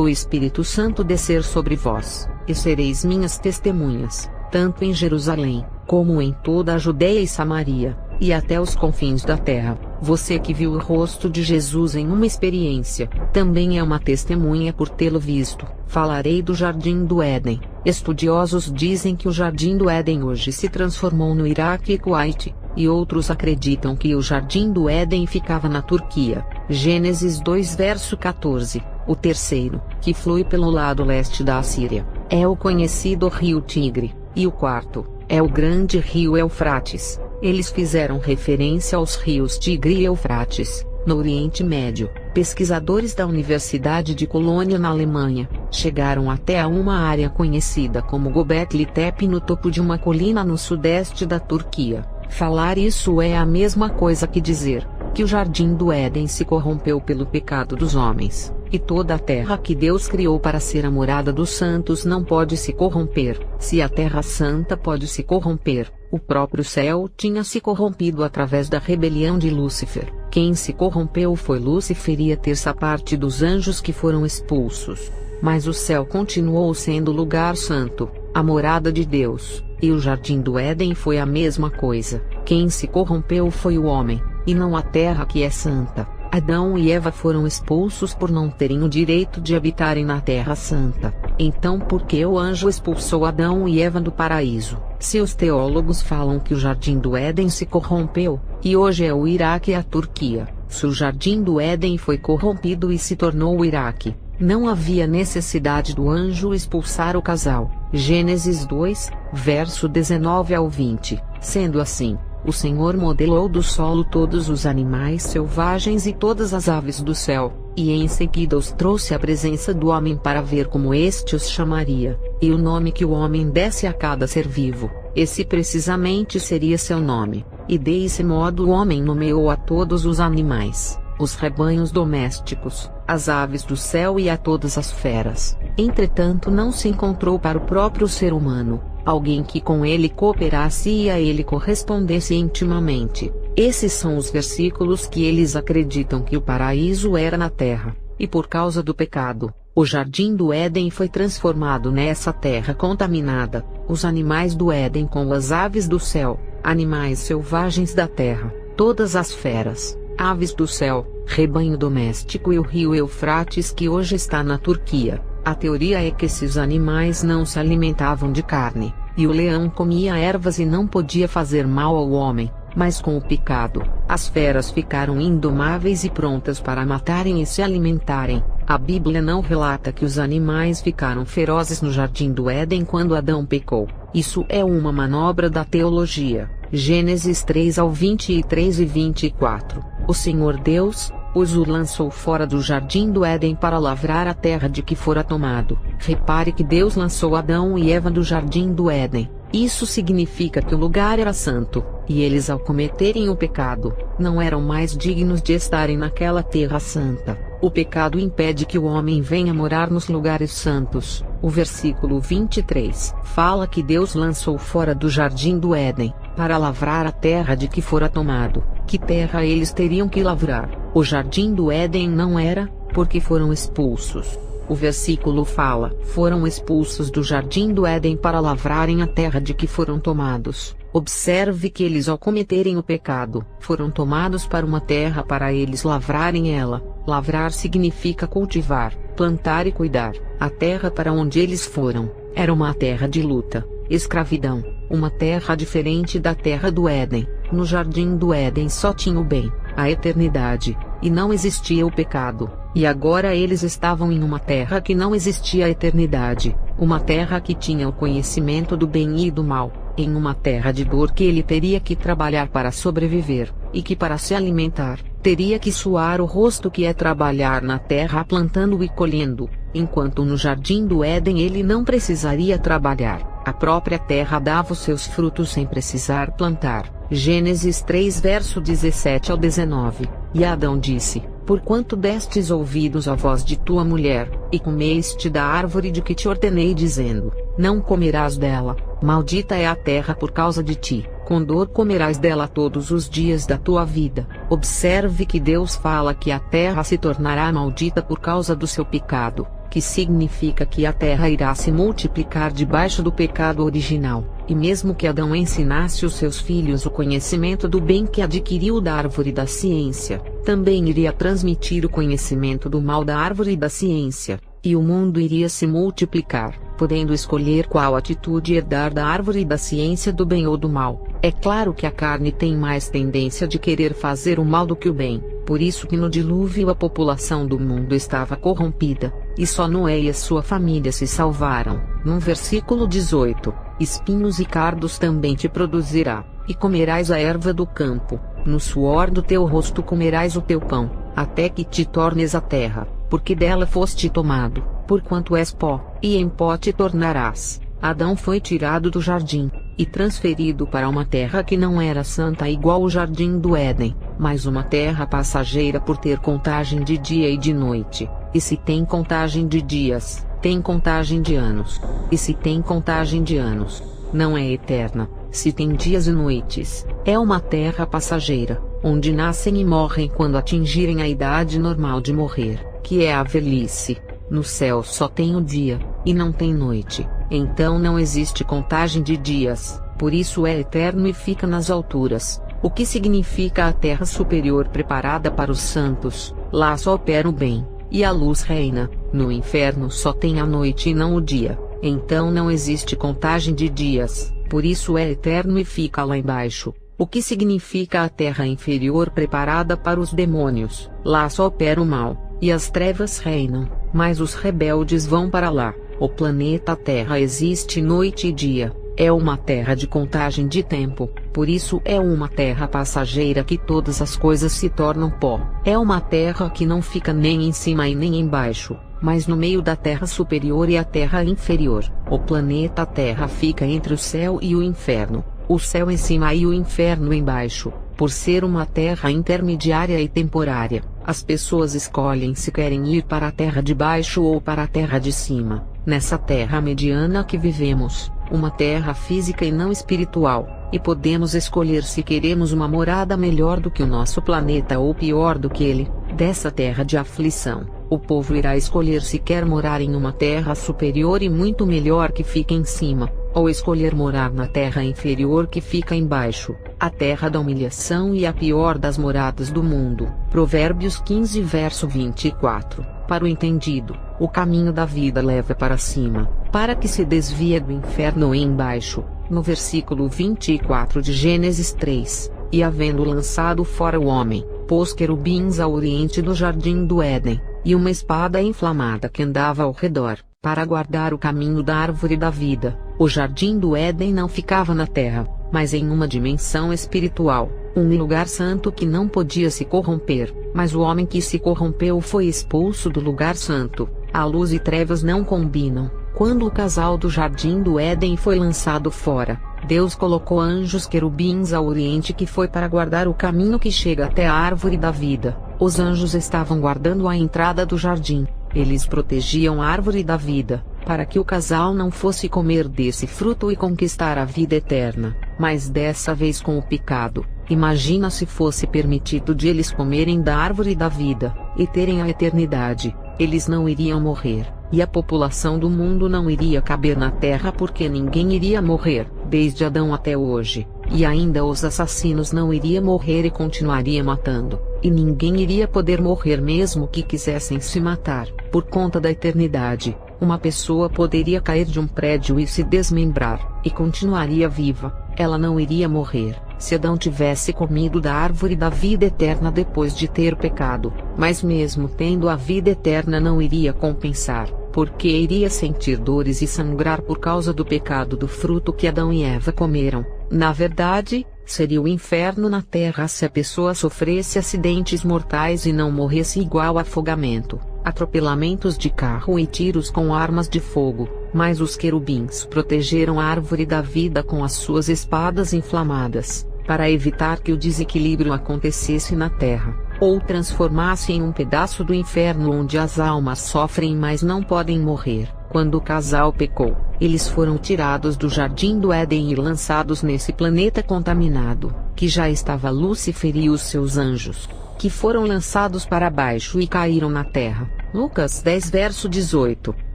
o Espírito Santo descer sobre vós, e sereis minhas testemunhas, tanto em Jerusalém, como em toda a Judeia e Samaria, e até os confins da terra. Você que viu o rosto de Jesus em uma experiência, também é uma testemunha por tê-lo visto. Falarei do Jardim do Éden. Estudiosos dizem que o Jardim do Éden hoje se transformou no Iraque e Kuwait, e outros acreditam que o Jardim do Éden ficava na Turquia. Gênesis 2 verso 14. O terceiro, que flui pelo lado leste da Assíria, é o conhecido rio Tigre, e o quarto, é o grande rio Eufrates. Eles fizeram referência aos rios Tigre e Eufrates, no Oriente Médio. Pesquisadores da Universidade de Colônia na Alemanha, chegaram até a uma área conhecida como Göbekli Tepe no topo de uma colina no sudeste da Turquia. Falar isso é a mesma coisa que dizer que o Jardim do Éden se corrompeu pelo pecado dos homens, e toda a terra que Deus criou para ser a morada dos santos não pode se corromper. Se a terra santa pode se corromper, o próprio céu tinha se corrompido através da rebelião de Lúcifer. Quem se corrompeu foi Lúcifer e a terça parte dos anjos que foram expulsos. Mas o céu continuou sendo lugar santo, a morada de Deus, e o Jardim do Éden foi a mesma coisa. Quem se corrompeu foi o homem, e não a terra que é santa. Adão e Eva foram expulsos por não terem o direito de habitarem na terra santa. Então por que o anjo expulsou Adão e Eva do paraíso? Se os teólogos falam que o Jardim do Éden se corrompeu, e hoje é o Iraque e a Turquia, se o Jardim do Éden foi corrompido e se tornou o Iraque, não havia necessidade do anjo expulsar o casal. Gênesis 2, verso 19 ao 20. Sendo assim, o Senhor modelou do solo todos os animais selvagens e todas as aves do céu, e em seguida os trouxe à presença do homem para ver como este os chamaria, e o nome que o homem desse a cada ser vivo, esse precisamente seria seu nome. E desse modo o homem nomeou a todos os animais, os rebanhos domésticos, as aves do céu e a todas as feras. Entretanto não se encontrou para o próprio ser humano alguém que com ele cooperasse e a ele correspondesse intimamente. Esses são os versículos que eles acreditam que o paraíso era na terra, e por causa do pecado, o Jardim do Éden foi transformado nessa terra contaminada. Os animais do Éden com as aves do céu, animais selvagens da terra, todas as feras, aves do céu, rebanho doméstico e o rio Eufrates que hoje está na Turquia. A teoria é que esses animais não se alimentavam de carne, e o leão comia ervas e não podia fazer mal ao homem, mas com o pecado, as feras ficaram indomáveis e prontas para matarem e se alimentarem. A Bíblia não relata que os animais ficaram ferozes no Jardim do Éden quando Adão pecou. Isso é uma manobra da teologia. Gênesis 3 ao 23 e 24. O Senhor Deus os lançou fora do Jardim do Éden para lavrar a terra de que fora tomado. Repare que Deus lançou Adão e Eva do Jardim do Éden. Isso significa que o lugar era santo, e eles ao cometerem o pecado, não eram mais dignos de estarem naquela terra santa. O pecado impede que o homem venha morar nos lugares santos. O versículo 23 fala que Deus lançou fora do Jardim do Éden, para lavrar a terra de que fora tomado. Que terra eles teriam que lavrar? O Jardim do Éden não era, porque foram expulsos. O versículo fala: foram expulsos do Jardim do Éden para lavrarem a terra de que foram tomados. Observe que eles ao cometerem o pecado, foram tomados para uma terra para eles lavrarem ela. Lavrar significa cultivar, plantar e cuidar. A terra para onde eles foram, era uma terra de luta, escravidão, uma terra diferente da terra do Éden. No jardim do Éden só tinha o bem, a eternidade, e não existia o pecado. E agora eles estavam em uma terra que não existia a eternidade, uma terra que tinha o conhecimento do bem e do mal, em uma terra de dor que ele teria que trabalhar para sobreviver, e que para se alimentar, teria que suar o rosto, que é trabalhar na terra plantando e colhendo, enquanto no jardim do Éden ele não precisaria trabalhar, a própria terra dava os seus frutos sem precisar plantar. Gênesis 3 verso 17 ao 19, e Adão disse: porquanto destes ouvidos à voz de tua mulher, e comeste da árvore de que te ordenei dizendo, não comerás dela, maldita é a terra por causa de ti, com dor comerás dela todos os dias da tua vida. Observe que Deus fala que a terra se tornará maldita por causa do seu pecado, que significa que a terra irá se multiplicar debaixo do pecado original. E mesmo que Adão ensinasse os seus filhos o conhecimento do bem que adquiriu da árvore da ciência, também iria transmitir o conhecimento do mal da árvore da ciência, e o mundo iria se multiplicar, podendo escolher qual atitude herdar da árvore da ciência do bem ou do mal. É claro que a carne tem mais tendência de querer fazer o mal do que o bem, por isso que no dilúvio a população do mundo estava corrompida, e só Noé e a sua família se salvaram. No versículo 18, espinhos e cardos também te produzirá, e comerás a erva do campo, no suor do teu rosto comerás o teu pão, até que te tornes a terra, porque dela foste tomado, porquanto és pó, e em pó te tornarás. Adão foi tirado do jardim, e transferido para uma terra que não era santa igual o jardim do Éden, mas uma terra passageira por ter contagem de dia e de noite. E se tem contagem de dias, tem contagem de anos. E se tem contagem de anos, não é eterna. Se tem dias e noites, é uma terra passageira, onde nascem e morrem quando atingirem a idade normal de morrer, que é a velhice. No céu só tem o dia, e não tem noite, então não existe contagem de dias, por isso é eterno e fica nas alturas. O que significa a terra superior preparada para os santos? Lá só opera o bem, e a luz reina. No inferno só tem a noite e não o dia, então não existe contagem de dias, por isso é eterno e fica lá embaixo. O que significa a terra inferior preparada para os demônios? Lá só opera o mal, e as trevas reinam, mas os rebeldes vão para lá. O planeta Terra existe noite e dia, é uma terra de contagem de tempo, por isso é uma terra passageira que todas as coisas se tornam pó. É uma terra que não fica nem em cima e nem embaixo, mas no meio da terra superior e a terra inferior. O planeta Terra fica entre o céu e o inferno, o céu em cima e o inferno embaixo. Por ser uma terra intermediária e temporária, as pessoas escolhem se querem ir para a terra de baixo ou para a terra de cima. Nessa terra mediana que vivemos, uma terra física e não espiritual, e podemos escolher se queremos uma morada melhor do que o nosso planeta ou pior do que ele. Dessa terra de aflição, o povo irá escolher se quer morar em uma terra superior e muito melhor que fica em cima, ou escolher morar na terra inferior que fica embaixo, a terra da humilhação e a pior das moradas do mundo. Provérbios 15 verso 24. Para o entendido, o caminho da vida leva para cima, para que se desvie do inferno embaixo. No versículo 24 de Gênesis 3, e havendo lançado fora o homem, pôs querubins ao oriente do jardim do Éden, e uma espada inflamada que andava ao redor, para guardar o caminho da árvore da vida. O jardim do Éden não ficava na terra, mas em uma dimensão espiritual, um lugar santo que não podia se corromper, mas o homem que se corrompeu foi expulso do lugar santo. A luz e trevas não combinam. Quando o casal do jardim do Éden foi lançado fora, Deus colocou anjos querubins ao oriente que foi para guardar o caminho que chega até a árvore da vida. Os anjos estavam guardando a entrada do jardim. Eles protegiam a árvore da vida, para que o casal não fosse comer desse fruto e conquistar a vida eterna. Mas dessa vez com o pecado, imagina se fosse permitido de eles comerem da árvore da vida, e terem a eternidade. Eles não iriam morrer, e a população do mundo não iria caber na terra porque ninguém iria morrer, desde Adão até hoje, e ainda os assassinos não iriam morrer e continuaria matando, e ninguém iria poder morrer mesmo que quisessem se matar, por conta da eternidade. Uma pessoa poderia cair de um prédio e se desmembrar, e continuaria viva. Ela não iria morrer, se Adão tivesse comido da árvore da vida eterna depois de ter pecado, mas mesmo tendo a vida eterna não iria compensar, porque iria sentir dores e sangrar por causa do pecado do fruto que Adão e Eva comeram. Na verdade, seria o inferno na terra se a pessoa sofresse acidentes mortais e não morresse igual afogamento, atropelamentos de carro e tiros com armas de fogo, mas os querubins protegeram a árvore da vida com as suas espadas inflamadas, para evitar que o desequilíbrio acontecesse na terra, ou transformasse em um pedaço do inferno onde as almas sofrem mas não podem morrer. Quando o casal pecou, eles foram tirados do jardim do Éden e lançados nesse planeta contaminado, que já estava Lúcifer e os seus anjos, que foram lançados para baixo e caíram na terra. Lucas 10 verso 18.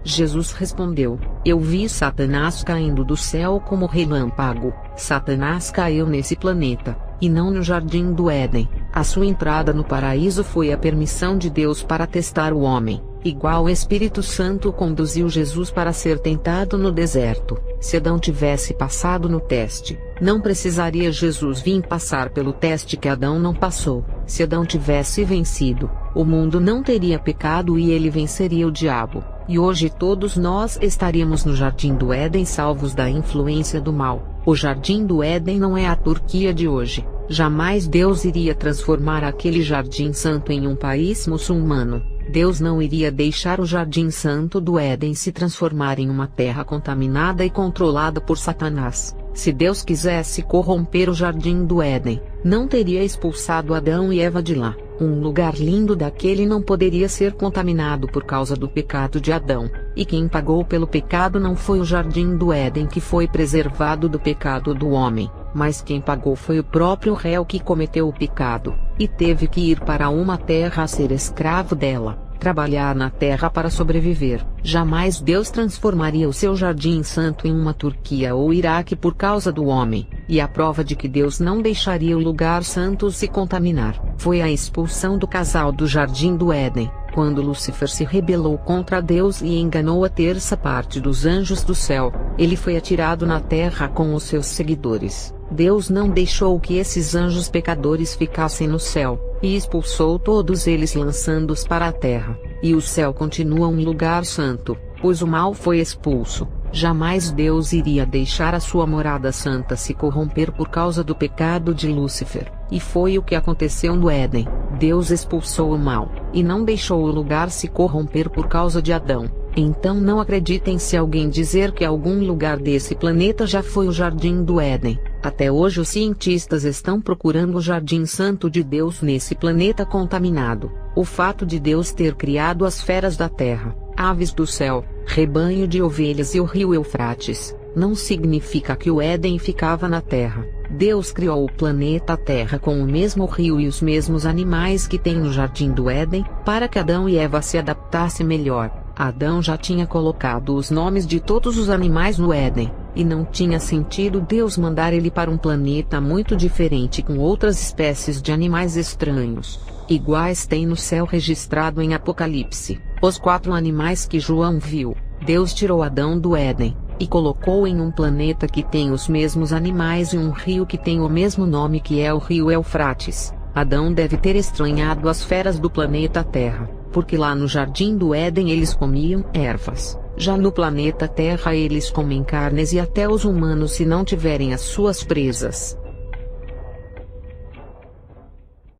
Jesus respondeu: Eu vi Satanás caindo do céu como relâmpago. Satanás caiu nesse planeta, e não no jardim do Éden. A sua entrada no paraíso foi a permissão de Deus para testar o homem, igual o Espírito Santo conduziu Jesus para ser tentado no deserto. Se Adão tivesse passado no teste, não precisaria Jesus vir passar pelo teste que Adão não passou. Se Adão tivesse vencido, o mundo não teria pecado e ele venceria o diabo, e hoje todos nós estaríamos no jardim do Éden salvos da influência do mal. O jardim do Éden não é a Turquia de hoje. Jamais Deus iria transformar aquele jardim santo em um país muçulmano. Deus não iria deixar o jardim santo do Éden se transformar em uma terra contaminada e controlada por Satanás. Se Deus quisesse corromper o jardim do Éden, não teria expulsado Adão e Eva de lá. Um lugar lindo daquele não poderia ser contaminado por causa do pecado de Adão, e quem pagou pelo pecado não foi o jardim do Éden que foi preservado do pecado do homem, mas quem pagou foi o próprio réu que cometeu o pecado, e teve que ir para uma terra a ser escravo dela, trabalhar na terra para sobreviver. Jamais Deus transformaria o seu jardim santo em uma Turquia ou Iraque por causa do homem, e a prova de que Deus não deixaria o lugar santo se contaminar, foi a expulsão do casal do jardim do Éden, quando Lúcifer se rebelou contra Deus e enganou a terça parte dos anjos do céu. Ele foi atirado na terra com os seus seguidores. Deus não deixou que esses anjos pecadores ficassem no céu, e expulsou todos eles lançando-os para a terra, e o céu continua um lugar santo, pois o mal foi expulso. Jamais Deus iria deixar a sua morada santa se corromper por causa do pecado de Lúcifer, e foi o que aconteceu no Éden. Deus expulsou o mal, e não deixou o lugar se corromper por causa de Adão. Então não acreditem se alguém dizer que algum lugar desse planeta já foi o jardim do Éden. Até hoje os cientistas estão procurando o jardim santo de Deus nesse planeta contaminado. O fato de Deus ter criado as feras da terra, aves do céu, rebanho de ovelhas e o rio Eufrates, não significa que o Éden ficava na terra. Deus criou o planeta Terra com o mesmo rio e os mesmos animais que tem no jardim do Éden, para que Adão e Eva se adaptassem melhor. Adão já tinha colocado os nomes de todos os animais no Éden, e não tinha sentido Deus mandar ele para um planeta muito diferente com outras espécies de animais estranhos, iguais tem no céu registrado em Apocalipse. Os 4 animais que João viu, Deus tirou Adão do Éden, e colocou em um planeta que tem os mesmos animais e um rio que tem o mesmo nome que é o rio Eufrates. Adão deve ter estranhado as feras do planeta Terra, porque lá no jardim do Éden eles comiam ervas. Já no planeta Terra eles comem carnes e até os humanos se não tiverem as suas presas,